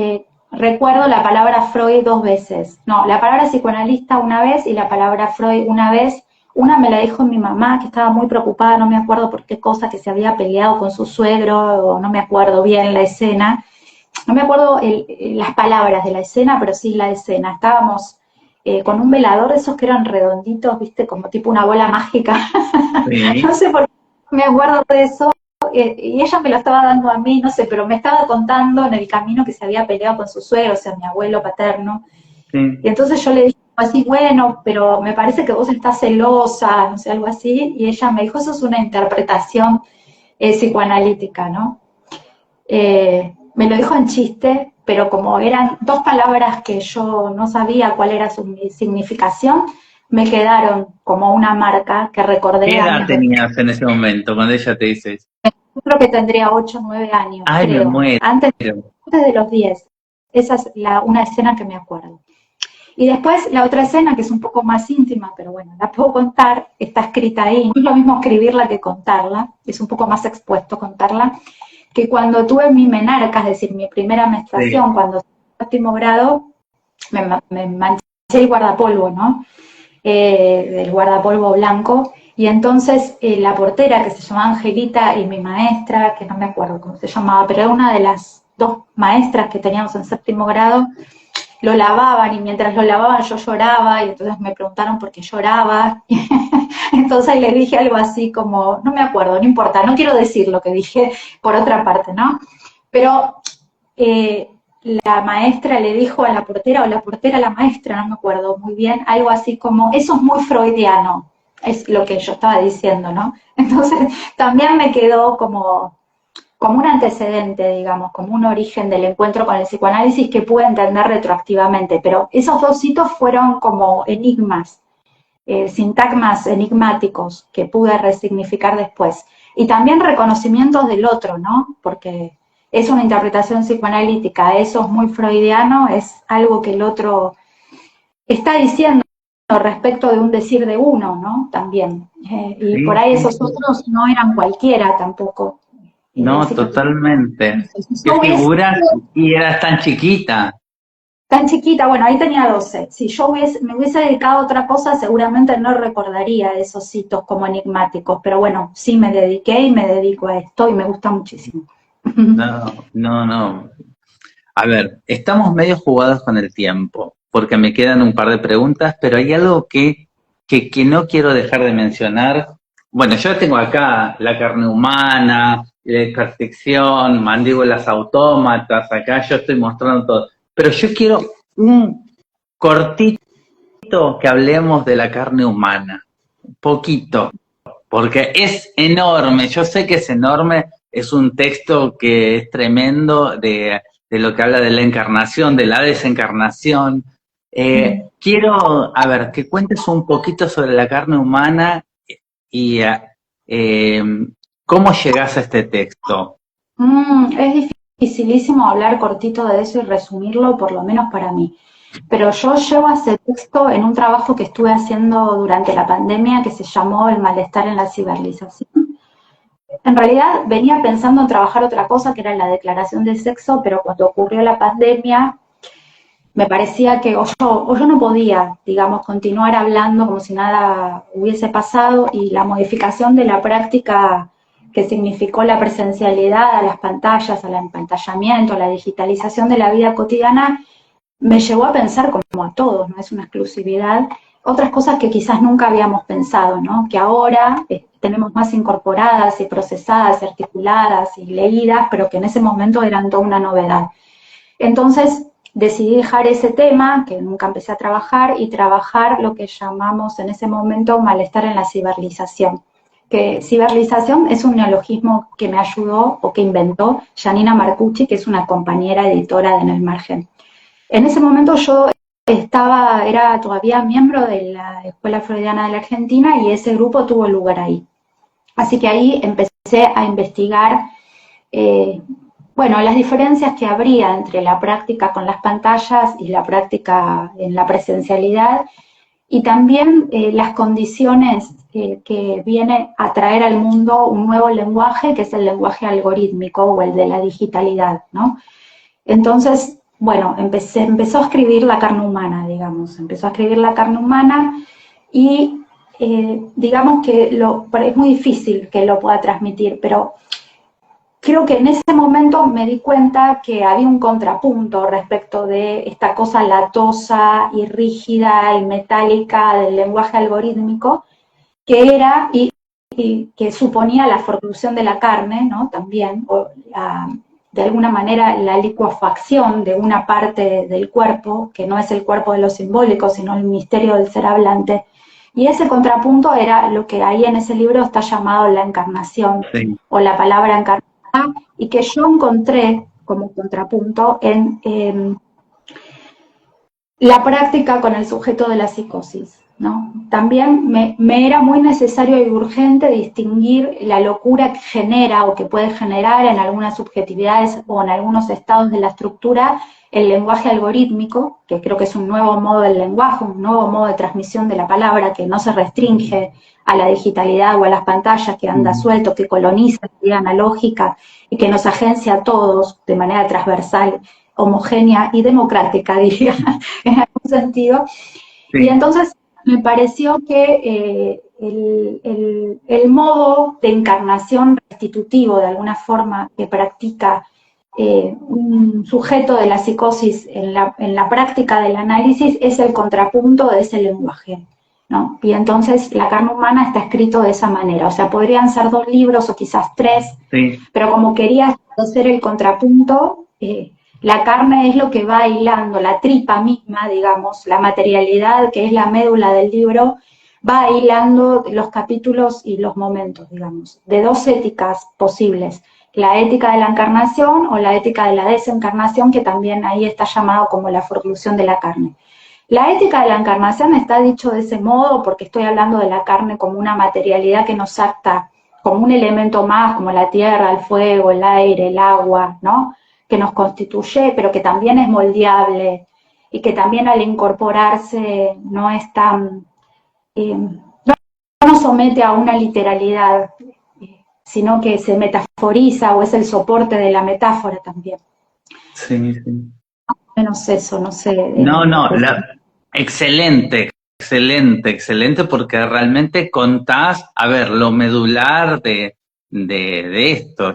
recuerdo la palabra Freud 2 veces. No, la palabra psicoanalista una vez y la palabra Freud una vez. Una me la dijo mi mamá, que estaba muy preocupada, no me acuerdo por qué cosa, que se había peleado con su suegro, o no me acuerdo bien la escena. No me acuerdo las palabras de la escena, pero sí la escena. Estábamos con un velador de esos que eran redonditos, viste, como tipo una bola mágica. No Sí. sé por qué me acuerdo de eso. Y ella me lo estaba dando a mí, no sé, pero me estaba contando en el camino que se había peleado con su suegro, o sea, mi abuelo paterno. Y Sí. entonces yo le dije así, bueno, pero me parece que vos estás celosa, no sé, algo así. Y ella me dijo, eso es una interpretación psicoanalítica, ¿no? Me lo dijo en chiste, pero como eran dos palabras que yo no sabía cuál era su significación, me quedaron como una marca que ¿Qué recordé edad años después. tenías en ese momento cuando ella te dice eso? Yo creo que tendría 8 o 9 años, Ay, me creo, muero. antes de los 10. Esa es una escena que me acuerdo. Y después la otra escena, que es un poco más íntima, pero bueno, la puedo contar, está escrita ahí. No es lo mismo escribirla que contarla, es un poco más expuesto contarla, que cuando tuve mi menarca, es decir, mi primera Sí. menstruación, cuando estaba en séptimo grado, me manché el guardapolvo, ¿no? El guardapolvo blanco, y entonces la portera, que se llamaba Angelita, y mi maestra, que no me acuerdo cómo se llamaba, pero era una de las dos maestras que teníamos en séptimo grado, lo lavaban, y mientras lo lavaban yo lloraba, y entonces me preguntaron por qué lloraba. Entonces le dije algo así como, no me acuerdo, no importa, no quiero decir lo que dije por otra parte, ¿no? Pero eh, la maestra le dijo a la portera, o la portera a la maestra, no me acuerdo muy bien, algo así como, eso es muy freudiano, es lo que yo estaba diciendo, ¿no? Entonces también me quedó como un antecedente, digamos, como un origen del encuentro con el psicoanálisis que pude entender retroactivamente, pero esos dos hitos fueron como enigmas, sintagmas enigmáticos que pude resignificar después. Y también reconocimientos del otro, ¿no? Porque es una interpretación psicoanalítica, eso es muy freudiano, es algo que el otro está diciendo respecto de un decir de uno, ¿no? También. Y por Sí, ahí sí, esos sí. otros no eran cualquiera tampoco. No, Así que totalmente. si ¿Qué yo hubiese figuras? Y eras tan chiquita. tan chiquita, bueno, ahí tenía 12. Si yo me hubiese dedicado a otra cosa, seguramente no recordaría esos hitos como enigmáticos, pero bueno, sí me dediqué y me dedico a esto y me gusta muchísimo. No, no, no. A ver, estamos medio jugados con el tiempo, porque me quedan un par de preguntas, pero hay algo que no quiero dejar de mencionar. Bueno, yo tengo acá la carne humana, la hiperfección, mandíbulas autómatas, acá yo estoy mostrando todo. Pero yo quiero un cortito que hablemos de la carne humana, un poquito, porque es enorme, yo sé que es enorme, es un texto que es tremendo de lo que habla de la encarnación, de la desencarnación. Quiero, a ver, que cuentes un poquito sobre la carne humana y eh, cómo llegas a este texto. Es dificilísimo hablar cortito de eso y resumirlo, por lo menos para mí. Pero yo llevo ese texto en un trabajo que estuve haciendo durante la pandemia que se llamó El malestar en la ciberlización. En realidad venía pensando en trabajar otra cosa, que era la declaración de sexo, pero cuando ocurrió la pandemia me parecía que o yo no podía, digamos, continuar hablando como si nada hubiese pasado, y la modificación de la práctica que significó la presencialidad a las pantallas, al empantallamiento, a la digitalización de la vida cotidiana, me llevó a pensar, como a todos, no es una exclusividad, otras cosas que quizás nunca habíamos pensado, ¿no? Que ahora tenemos más incorporadas y procesadas, articuladas y leídas, pero que en ese momento eran toda una novedad. Entonces decidí dejar ese tema, que nunca empecé a trabajar, y trabajar lo que llamamos en ese momento malestar en la ciberlización. Que ciberlización es un neologismo que me ayudó o que inventó Janina Marcucci, que es una compañera editora de En el Margen. En ese momento yo era todavía miembro de la Escuela Freudiana de la Argentina, y ese grupo tuvo lugar ahí. Así que ahí empecé a investigar, bueno, las diferencias que habría entre la práctica con las pantallas y la práctica en la presencialidad, y también las condiciones que viene a traer al mundo un nuevo lenguaje, que es el lenguaje algorítmico o el de la digitalidad, ¿no? Entonces, bueno, empezó a escribir La carne humana, digamos, empezó a escribir La carne humana y digamos que es muy difícil que lo pueda transmitir, pero creo que en ese momento me di cuenta que había un contrapunto respecto de esta cosa latosa y rígida y metálica del lenguaje algorítmico, que era, y que suponía la forclusión de la carne, ¿no? También, o de alguna manera la licuefacción de una parte del cuerpo, que no es el cuerpo de lo simbólico, sino el misterio del ser hablante. Y ese contrapunto era lo que ahí en ese libro está llamado la encarnación, sí, o la palabra encarnación, y que yo encontré como contrapunto en la práctica con el sujeto de la psicosis, ¿no? También me era muy necesario y urgente distinguir la locura que genera o que puede generar en algunas subjetividades o en algunos estados de la estructura el lenguaje algorítmico, que creo que es un nuevo modo del lenguaje, un nuevo modo de transmisión de la palabra que no se restringe a la digitalidad o a las pantallas, que anda suelto, que coloniza la vida analógica y que nos agencia a todos de manera transversal, homogénea y democrática, diría, en algún sentido. Sí. Y entonces me pareció que el modo de encarnación restitutivo, de alguna forma, que practica un sujeto de la psicosis en la práctica del análisis es el contrapunto de ese lenguaje, ¿no? Y entonces La carne humana está escrito de esa manera, o sea, podrían ser 2 libros o quizás 3, sí, pero como quería hacer el contrapunto, la carne es lo que va hilando, la tripa misma, digamos, la materialidad que es la médula del libro, va hilando los capítulos y los momentos, digamos, de 2 éticas posibles, la ética de la encarnación o la ética de la desencarnación, que también ahí está llamado como la forclusión de la carne. La ética de la encarnación está dicho de ese modo porque estoy hablando de la carne como una materialidad que nos acta como un elemento más, como la tierra, el fuego, el aire, el agua, ¿no?, que nos constituye, pero que también es moldeable y que también al incorporarse no es tan, no nos somete a una literalidad, sino que se metaforiza o es el soporte de la metáfora también. Sí, sí. Menos eso, no sé. No, excelente, excelente, excelente, porque realmente contás, a ver, lo medular de esto.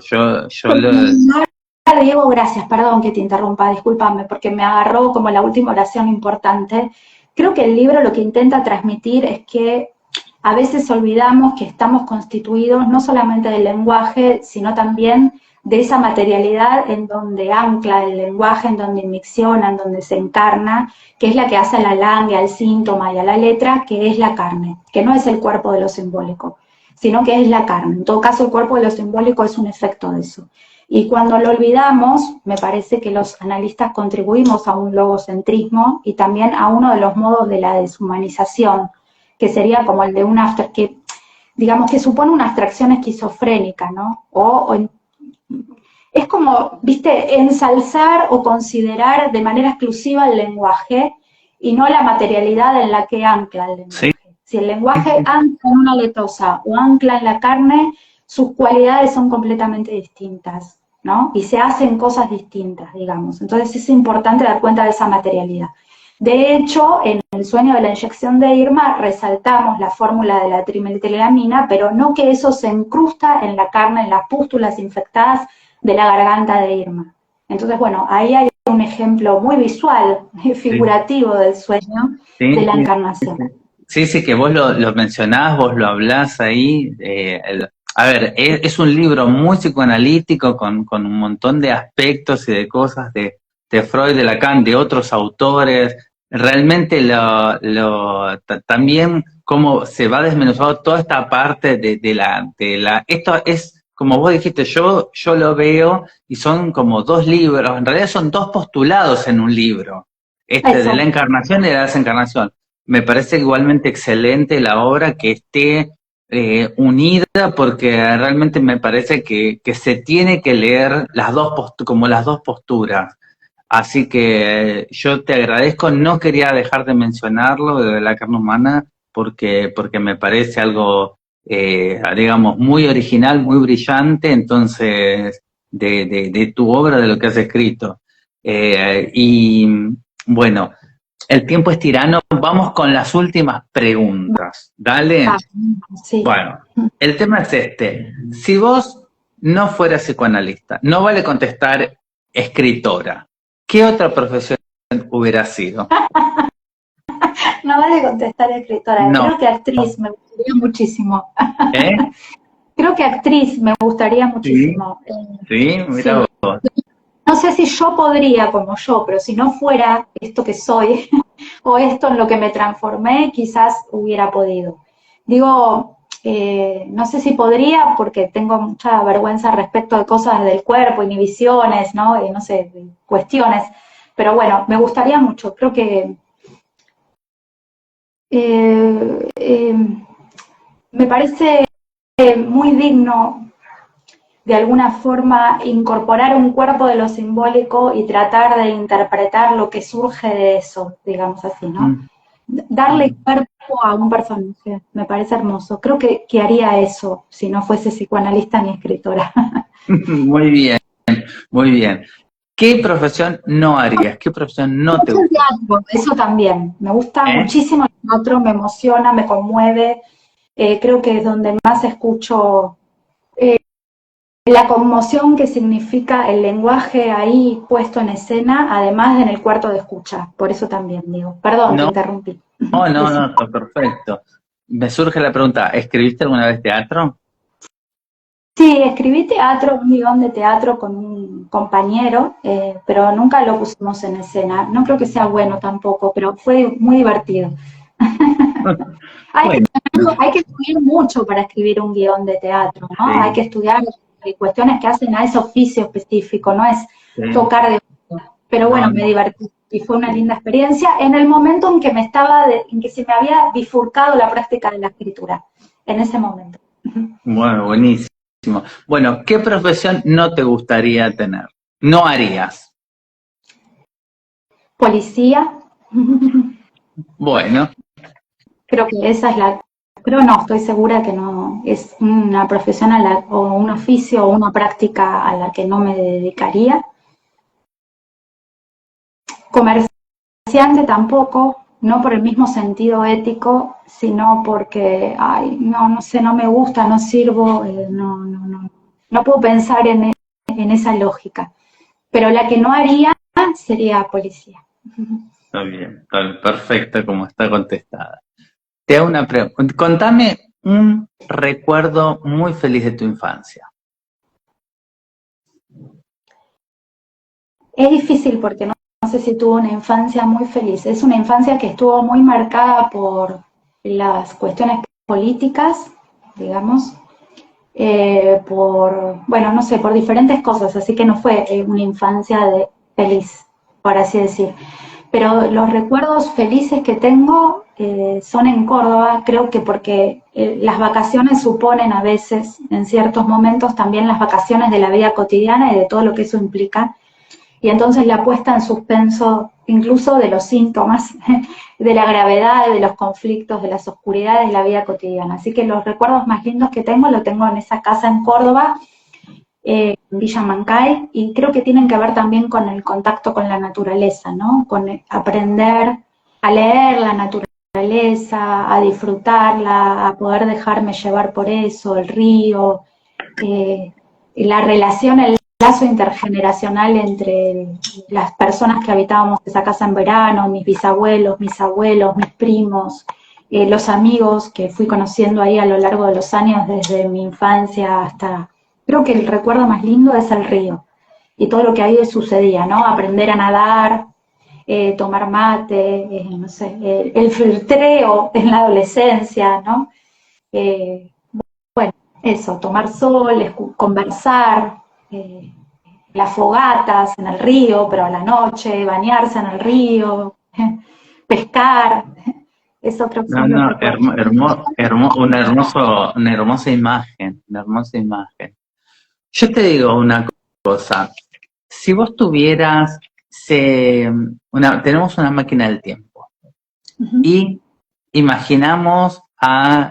Diego, gracias, perdón que te interrumpa, discúlpame, porque me agarró como la última oración importante. Creo que el libro lo que intenta transmitir es que a veces olvidamos que estamos constituidos no solamente del lenguaje, sino también de esa materialidad en donde ancla el lenguaje, en donde inmicciona, en donde se encarna, que es la que hace a la langue, al síntoma y a la letra, que es la carne, que no es el cuerpo de lo simbólico, sino que es la carne. En todo caso, el cuerpo de lo simbólico es un efecto de eso. Y cuando lo olvidamos, me parece que los analistas contribuimos a un logocentrismo y también a uno de los modos de la deshumanización, que sería como el de que digamos que supone una abstracción esquizofrénica, ¿no? Es como, viste, ensalzar o considerar de manera exclusiva el lenguaje y no la materialidad en la que ancla el lenguaje. Sí. Si el lenguaje ancla en una letosa o ancla en la carne, sus cualidades son completamente distintas, ¿no? Y se hacen cosas distintas, digamos. Entonces es importante dar cuenta de esa materialidad. De hecho, en El sueño de la inyección de Irma resaltamos la fórmula de la trimetilamina, pero no que eso se incrusta en la carne, en las pústulas infectadas de la garganta de Irma. Entonces, bueno, ahí hay un ejemplo muy visual, figurativo del sueño de la encarnación. Sí, sí, que vos lo mencionás, vos lo hablás ahí. A ver, es un libro muy psicoanalítico con un montón de aspectos y de cosas de Freud, de Lacan, de otros autores. Realmente también cómo se va desmenuzando toda esta parte de la esto es, como vos dijiste, yo lo veo y son como 2 libros, en realidad son 2 postulados en un libro, de la encarnación y de la desencarnación. Me parece igualmente excelente la obra que esté unida porque realmente me parece que se tiene que leer como las dos posturas. Así que yo te agradezco, no quería dejar de mencionarlo de la carne humana porque me parece algo, digamos, muy original, muy brillante, entonces, de tu obra, de lo que has escrito. Y bueno, el tiempo es tirano, vamos con las últimas preguntas. Dale. Sí. Bueno, el tema es este. Si vos no fueras psicoanalista, no vale contestar escritora, ¿qué otra profesión hubiera sido? No vale contestar escritora, No. creo que actriz me gustaría muchísimo. ¿Eh? Creo que actriz me gustaría Sí, muchísimo. sí, mira Sí. vos. No sé si yo podría como yo, pero si no fuera esto que soy o esto en lo que me transformé, quizás hubiera podido. Digo, no sé si podría porque tengo mucha vergüenza respecto de cosas del cuerpo, inhibiciones, ¿no? No sé, cuestiones. Pero bueno, me gustaría mucho. Creo que eh, eh, me parece muy digno de alguna forma incorporar un cuerpo de lo simbólico y tratar de interpretar lo que surge de eso, digamos así, ¿no? Mm. Darle cuerpo a un personaje, me parece hermoso. Creo que haría eso si no fuese psicoanalista ni escritora. Muy bien, muy bien. ¿Qué profesión no harías? ¿Qué profesión no te Mucho el gusta? teatro, eso también. Me gusta ¿Eh? muchísimo el teatro, me emociona, me conmueve. Creo que es donde más escucho la conmoción que significa el lenguaje ahí puesto en escena, además de en el cuarto de escucha. Por eso también digo. Perdón, te No, interrumpí. no, está perfecto. Me surge la pregunta, ¿escribiste alguna vez teatro? Sí, escribí teatro, un guión de teatro con un compañero, pero nunca lo pusimos en escena. No creo que sea bueno tampoco, pero fue muy divertido. Hay que, Bueno, hay que estudiar mucho para escribir un guión de teatro, ¿no? Hay sí, que estudiar cuestiones que hacen a ese oficio específico, no es sí. tocar de oído. Pero No, bueno, me no. divertí y fue una linda experiencia en el momento en que en que se me había bifurcado la práctica de la escritura, en ese momento. Bueno, buenísimo. Bueno, ¿qué profesión no te gustaría tener? No harías. Policía, Bueno, creo que esa es pero no, estoy segura que no, es una profesión o un oficio o una práctica a la que no me dedicaría. Comerciante tampoco, no por el mismo sentido ético, sino porque, ay, no sé, no me gusta, no sirvo, no puedo pensar en esa lógica. Pero la que no haría sería policía. está bien, está perfecta como está contestada. Te hago una pregunta. Contame un recuerdo muy feliz de tu infancia. Es difícil porque no sé si tuvo una infancia muy feliz. Es una infancia que estuvo muy marcada por las cuestiones políticas, digamos, bueno, no sé, por diferentes cosas, así que no fue una infancia feliz, por así decir. Pero los recuerdos felices que tengo son en Córdoba, creo que porque las vacaciones suponen a veces, en ciertos momentos, también las vacaciones de la vida cotidiana y de todo lo que eso implica. Y entonces la puesta en suspenso incluso de los síntomas, de la gravedad, de los conflictos, de las oscuridades de la vida cotidiana. Así que los recuerdos más lindos que tengo lo tengo en esa casa en Córdoba, en Villa Mancay, y creo que tienen que ver también con el contacto con la naturaleza, ¿no? Con aprender a leer la naturaleza, a disfrutarla, a poder dejarme llevar por eso, el río, la relación, el lazo intergeneracional entre las personas que habitábamos esa casa en verano, mis bisabuelos, mis abuelos, mis primos, los amigos que fui conociendo ahí a lo largo de los años, desde mi infancia hasta... Creo que el recuerdo más lindo es el río y todo lo que ahí sucedía, ¿no? Aprender a nadar, tomar mate, no sé, el filtreo en la adolescencia, ¿no? Eh, bueno, eso, tomar sol, conversar, eh, las fogatas en el río, pero a la noche, bañarse en el río, pescar. es otra No, opción de no, recuerdo. una hermosa imagen, una hermosa imagen. Yo te digo una cosa, si vos tuvieras, tenemos una máquina del tiempo y imaginamos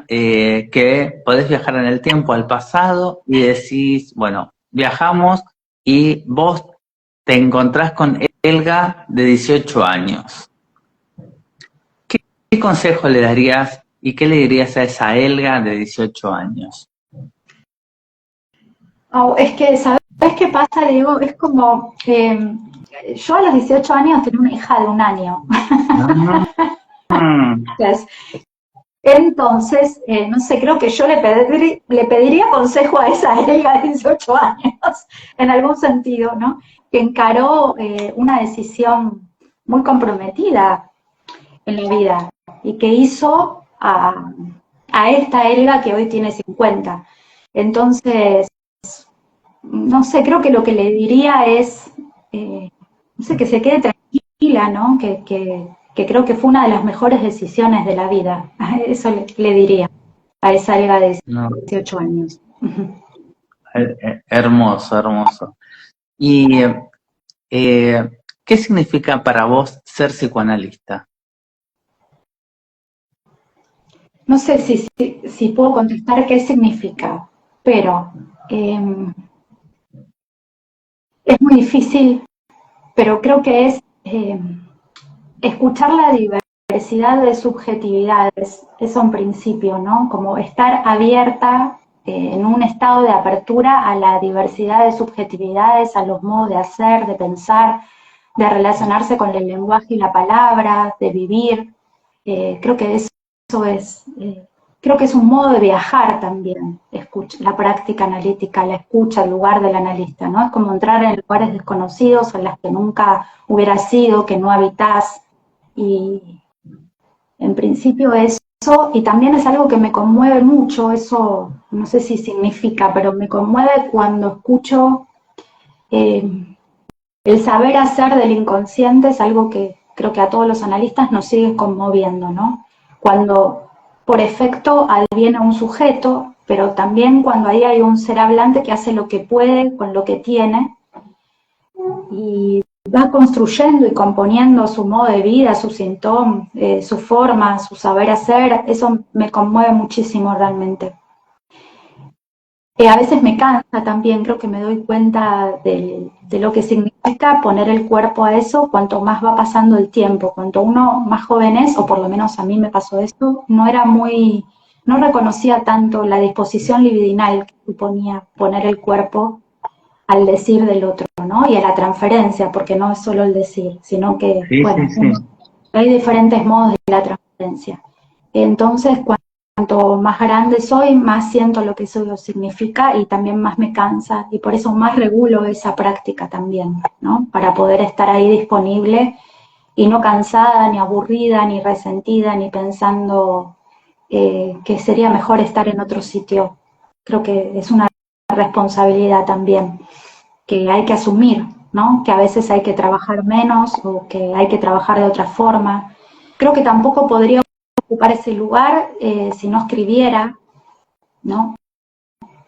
que podés viajar en el tiempo al pasado y decís, bueno, viajamos y vos te encontrás con Elga de 18 años. ¿Qué consejo le darías y qué le dirías a esa Elga de 18 años? Oh, es que, ¿sabes qué pasa, Diego? Es como, yo a los 18 años tenía una hija de 1 año. Entonces, no sé, creo que yo le pediría consejo a esa Elga de 18 años, en algún sentido, ¿no? Que encaró una decisión muy comprometida en la vida y que hizo a esta Elga que hoy tiene 50. Entonces, no sé, creo que lo que le diría es, no sé, que se quede tranquila, ¿no? Que creo que fue una de las mejores decisiones de la vida. Eso le diría a esa Elga de No, 18 años. hermoso, hermoso. ¿Y qué significa para vos ser psicoanalista? No sé si puedo contestar qué significa, pero es muy difícil, pero creo que es escuchar la diversidad de subjetividades, eso en principio, ¿no? Como estar abierta en un estado de apertura a la diversidad de subjetividades, a los modos de hacer, de pensar, de relacionarse con el lenguaje y la palabra, de vivir. Creo que eso es, creo que es un modo de viajar también, la práctica analítica, la escucha, el lugar del analista, ¿no? Es como entrar en lugares desconocidos, en las que nunca hubieras sido, que no habitás, y en principio eso, y también es algo que me conmueve mucho, eso no sé si significa, pero me conmueve cuando escucho el saber hacer del inconsciente, es algo que creo que a todos los analistas nos sigue conmoviendo, ¿no? Cuando por efecto adviene a un sujeto, pero también cuando ahí hay un ser hablante que hace lo que puede con lo que tiene y va construyendo y componiendo su modo de vida, su síntoma, su forma, su saber hacer, eso me conmueve muchísimo realmente. A veces me cansa también, creo que me doy cuenta de lo que significa poner el cuerpo a eso cuanto más va pasando el tiempo. Cuanto uno más joven es, o por lo menos a mí me pasó esto, no reconocía tanto la disposición libidinal que suponía poner el cuerpo al decir del otro, ¿no? Y a la transferencia, porque no es solo el decir, sino que, Sí, bueno, sí, sí. hay diferentes modos de la transferencia. Entonces, cuanto más grande soy, más siento lo que eso significa y también más me cansa y por eso más regulo esa práctica también, ¿no? Para poder estar ahí disponible y no cansada, ni aburrida, ni resentida, ni pensando que sería mejor estar en otro sitio. Creo que es una responsabilidad también que hay que asumir, ¿no? Que a veces hay que trabajar menos o que hay que trabajar de otra forma. Creo que tampoco podría ocupar ese lugar si no escribiera, ¿no?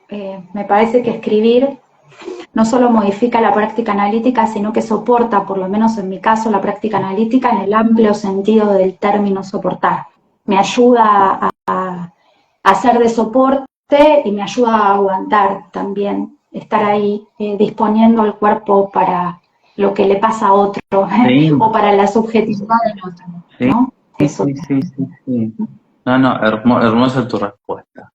Me parece que escribir no solo modifica la práctica analítica, sino que soporta, por lo menos en mi caso, la práctica analítica en el amplio sentido del término soportar. Me ayuda a hacer de soporte y me ayuda a aguantar también, estar ahí disponiendo el cuerpo para lo que le pasa a otro Sí, o para la subjetividad del otro, ¿no? sí, Eso. sí, sí, sí, sí. No, no, hermosa tu respuesta.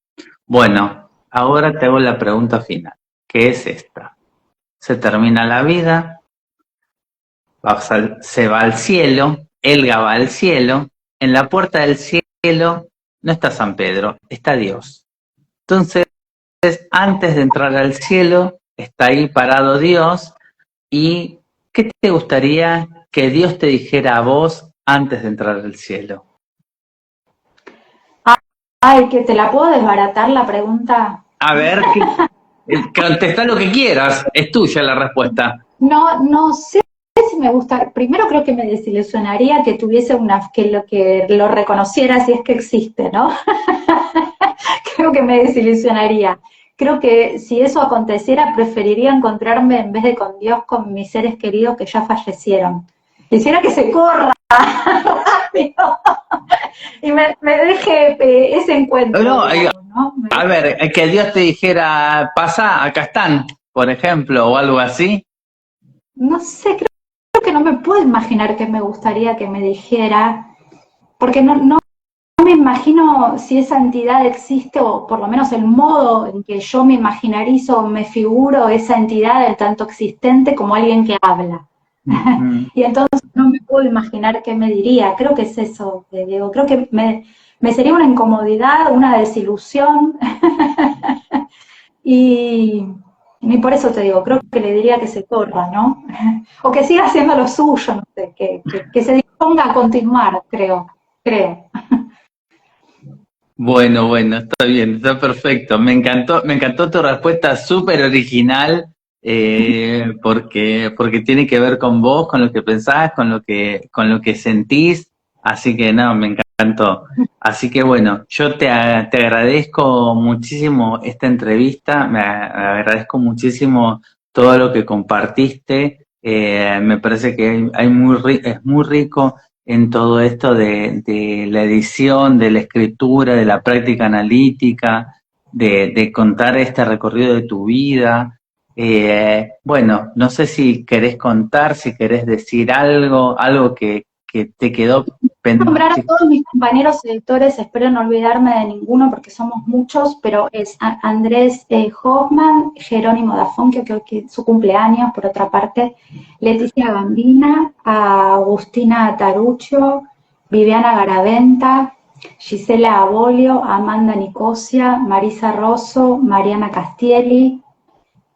Bueno, ahora te hago la pregunta final, que es esta. Se termina la vida, se va al cielo, Elga va al cielo, en la puerta del cielo no está San Pedro, está Dios. Entonces, antes de entrar al cielo, está ahí parado Dios. ¿Y qué te gustaría que Dios te dijera a vos antes de entrar al cielo? Ay, que te la puedo desbaratar la pregunta. A ver, contestá lo que quieras, es tuya la respuesta. No sé me gusta, primero creo que me desilusionaría que tuviese que lo reconociera si es que existe, ¿no? Creo que me desilusionaría. Creo que si eso aconteciera, preferiría encontrarme en vez de con Dios, con mis seres queridos que ya fallecieron. Quisiera que se corra rápido y me deje ese encuentro. No, digamos, ¿no? a ver, que Dios te dijera, pasa, acá están, por ejemplo, o algo así. No sé, creo que no me puedo imaginar que me gustaría que me dijera, porque no me imagino si esa entidad existe, o por lo menos el modo en que yo me imaginarizo o me figuro esa entidad del tanto existente como alguien que habla. Y entonces no me puedo imaginar qué me diría. Creo que es eso, Diego. Creo que me sería una incomodidad, una desilusión. y por eso te digo, creo que le diría que se corra, ¿no? O que siga haciendo lo suyo, no sé, que se disponga a continuar, creo. Bueno, está bien, está perfecto. Me encantó tu respuesta, súper original, porque tiene que ver con vos, con lo que pensás, con lo que sentís, así que no, me encantó. Así que bueno, yo te agradezco muchísimo esta entrevista, me agradezco muchísimo todo lo que compartiste, me parece que es muy rico en todo esto de la edición, de la escritura, de la práctica analítica, de contar este recorrido de tu vida. Bueno, no sé si querés contar, si querés decir algo que te quedó Nombrar a pendiente. todos mis compañeros editores, espero no olvidarme de ninguno porque somos muchos, pero es Andrés Hoffman, Jerónimo Dafón, que creo que es su cumpleaños, por otra parte, Leticia Gambina, Agustina Tarucho, Viviana Garaventa, Gisela Abolio, Amanda Nicosia, Marisa Rosso, Mariana Castielli.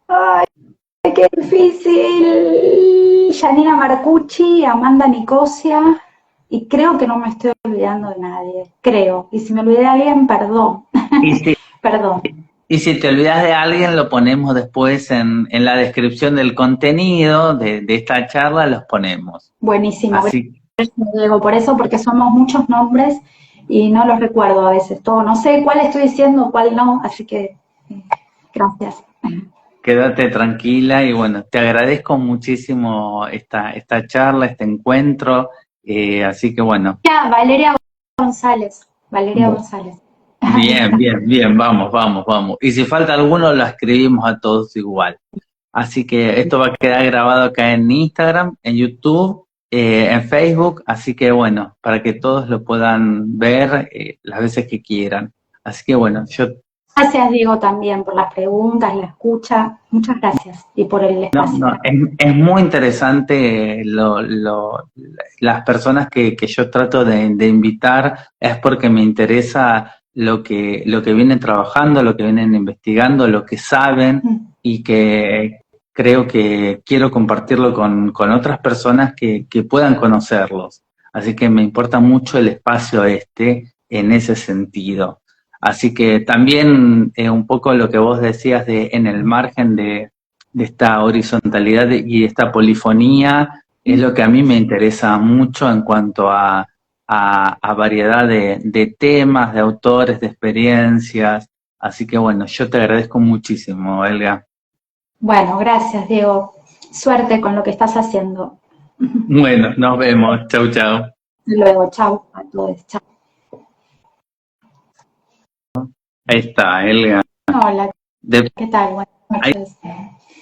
¡Ay, qué difícil! Janina Marcucci, Amanda Nicosia. Y creo que no me estoy olvidando de nadie, creo. Y si me olvidé de alguien, perdón. Y si, Perdón. y si te olvidas de alguien, lo ponemos después en la descripción del contenido de esta charla, los ponemos. Buenísimo. Así, Gracias, Diego, por eso, porque somos muchos nombres y no los recuerdo a veces. Todo, no sé cuál estoy diciendo, cuál no, así que gracias. quédate tranquila y bueno, te agradezco muchísimo esta charla, este encuentro, así que bueno. Valeria González. Valeria González. Bien, vamos. Y si falta alguno, lo escribimos a todos igual. Así que esto va a quedar grabado acá en Instagram, en YouTube, en Facebook, así que bueno, para que todos lo puedan ver las veces que quieran. Así que bueno, Gracias, Diego, también por las preguntas, la escucha. Muchas gracias. Y por el espacio. es muy interesante las personas que yo trato de invitar, es porque me interesa lo que vienen trabajando, lo que vienen investigando, lo que saben y que creo que quiero compartirlo con otras personas que puedan conocerlos. Así que me importa mucho el espacio en ese sentido. Así que también un poco lo que vos decías en el margen de esta horizontalidad y esta polifonía es lo que a mí me interesa mucho en cuanto a variedad de temas, de autores, de experiencias. Así que bueno, yo te agradezco muchísimo, Elga. Bueno, gracias, Diego. Suerte con lo que estás haciendo. Bueno, nos vemos. Chau. Hasta luego, chau a todos. Chau. Ahí está, Elga. Hola, ¿qué tal? Buenas noches.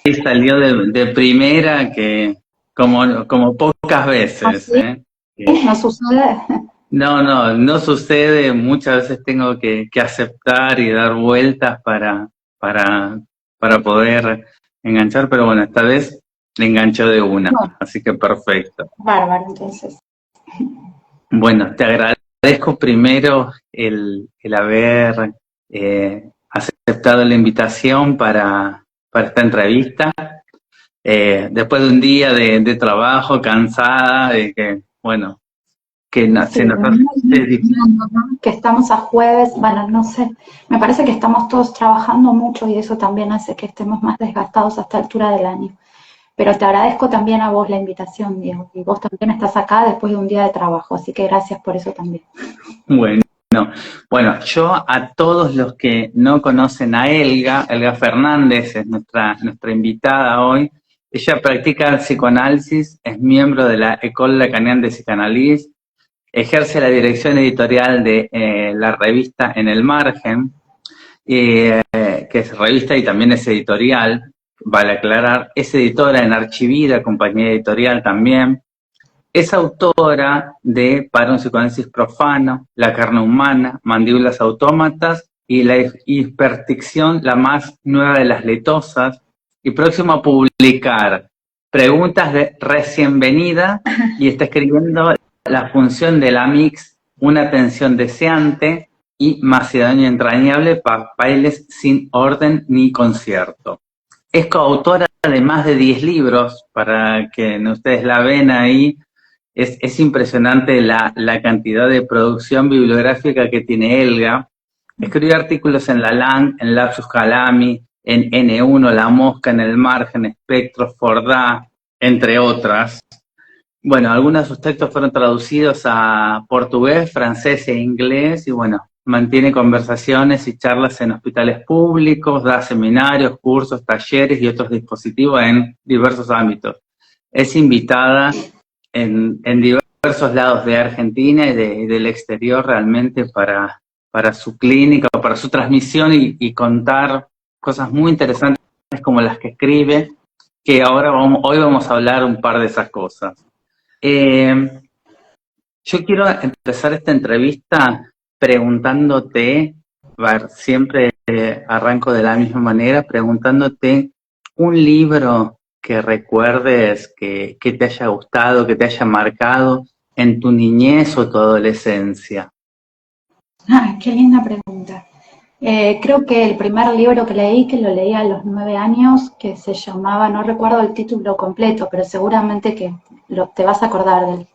Ahí salió de primera que como pocas veces. ¿Ah, sí? ¿No sucede? No sucede. Muchas veces tengo que aceptar y dar vueltas para poder enganchar, pero bueno, esta vez le enganchó de una, así que perfecto. Bárbaro, entonces. Bueno, te agradezco primero el haber aceptado la invitación para esta entrevista. Después de un día de trabajo, cansada, de que, bueno, que se nos hace difícil. Que estamos a jueves, bueno, no sé, me parece que estamos todos trabajando mucho y eso también hace que estemos más desgastados a esta altura del año. Pero te agradezco también a vos la invitación, Diego, y vos también estás acá después de un día de trabajo, así que gracias por eso también. Bueno, bueno, yo a todos los que no conocen a Elga Fernández es nuestra invitada hoy. Ella practica el psicoanálisis, es miembro de la École Lacanienne de Psicoanálisis, ejerce la dirección editorial de la revista En el Margen, que es revista y también es editorial, vale aclarar, es editora en Archivida, compañía editorial también. Es autora de Para un psicoanálisis profano, La carne humana, Mandíbulas autómatas y La hiperticción, la más nueva de las letosas, y próximo a publicar Preguntas de recién venida, y está escribiendo La función de la mix, una atención deseante, y Macedonio entrañable, papeles sin orden ni concierto. Es coautora de más de 10 libros, para que ustedes la ven ahí. Es impresionante la cantidad de producción bibliográfica que tiene Elga. Escribe artículos en La Lang, en Lapsus Calami, en N1, La Mosca, en El Margen, Espectro, Fordá, entre otras. Bueno, algunos de sus textos fueron traducidos a portugués, francés e inglés, y bueno, mantiene conversaciones y charlas en hospitales públicos, da seminarios, cursos, talleres y otros dispositivos en diversos ámbitos. Es invitada en diversos lados de Argentina y del exterior realmente para su clínica, para su transmisión y contar cosas muy interesantes como las que escribe, que hoy vamos a hablar un par de esas cosas. Yo quiero empezar esta entrevista preguntándote, siempre arranco de la misma manera, preguntándote un libro que recuerdes que te haya gustado, que te haya marcado en tu niñez o tu adolescencia. Ah, qué linda pregunta. Creo que el primer libro que lo leí a los 9 años, que se llamaba, no recuerdo el título completo, pero seguramente que te vas a acordar de él,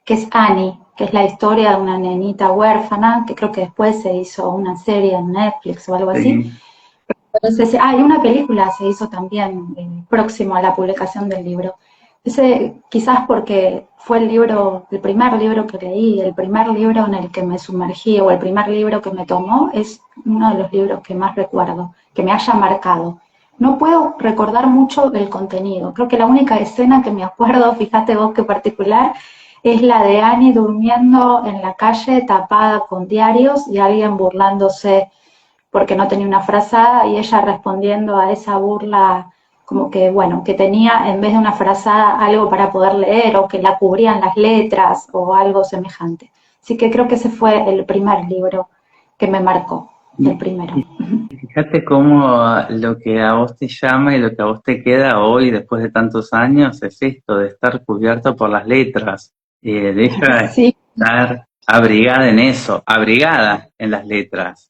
que es Annie, que es la historia de una nenita huérfana, que creo que después se hizo una serie en Netflix o algo así. Entonces, y una película se hizo también próximo a la publicación del libro. Ese, quizás porque fue el primer libro que leí, el primer libro en el que me sumergí, o el primer libro que me tomó, es uno de los libros que más recuerdo, que me haya marcado. No puedo recordar mucho el contenido. Creo que la única escena que me acuerdo, fíjate vos qué particular, es la de Annie durmiendo en la calle tapada con diarios y alguien burlándose porque no tenía una frazada y ella respondiendo a esa burla como que, bueno, que tenía en vez de una frazada algo para poder leer o que la cubrían las letras o algo semejante. Así que creo que ese fue el primer libro que me marcó, el primero. Fíjate cómo lo que a vos te llama y lo que a vos te queda hoy, después de tantos años, es esto de estar cubierto por las letras. De ella sí. Estar abrigada en eso, abrigada en las letras.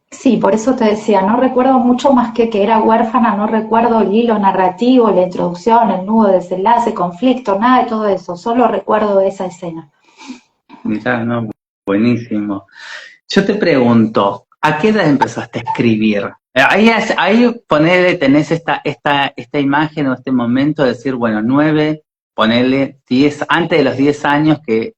Sí, por eso te decía, no recuerdo mucho más que era huérfana, no recuerdo el hilo narrativo, la introducción, el nudo, desenlace, conflicto, nada de todo eso, solo recuerdo esa escena. Mirá, no, buenísimo. Yo te pregunto, ¿a qué edad empezaste a escribir? Ahí tenés esta imagen o este momento de decir, bueno, 9, ponele 10, antes de los 10 años, que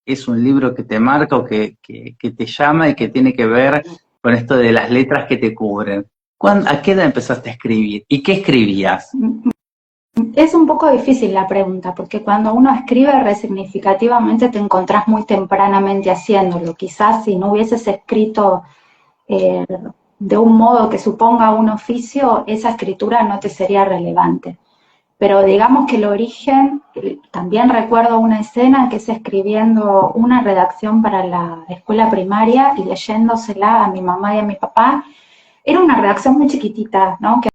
es un libro que te marca o que te llama y que tiene que ver con esto de las letras que te cubren. ¿A qué edad empezaste a escribir? ¿Y qué escribías? Es un poco difícil la pregunta, porque cuando uno escribe resignificativamente te encontrás muy tempranamente haciéndolo. Quizás si no hubieses escrito de un modo que suponga un oficio, esa escritura no te sería relevante. Pero digamos que el origen, también recuerdo una escena que es escribiendo una redacción para la escuela primaria y leyéndosela a mi mamá y a mi papá. Era una redacción muy chiquitita, ¿no? Que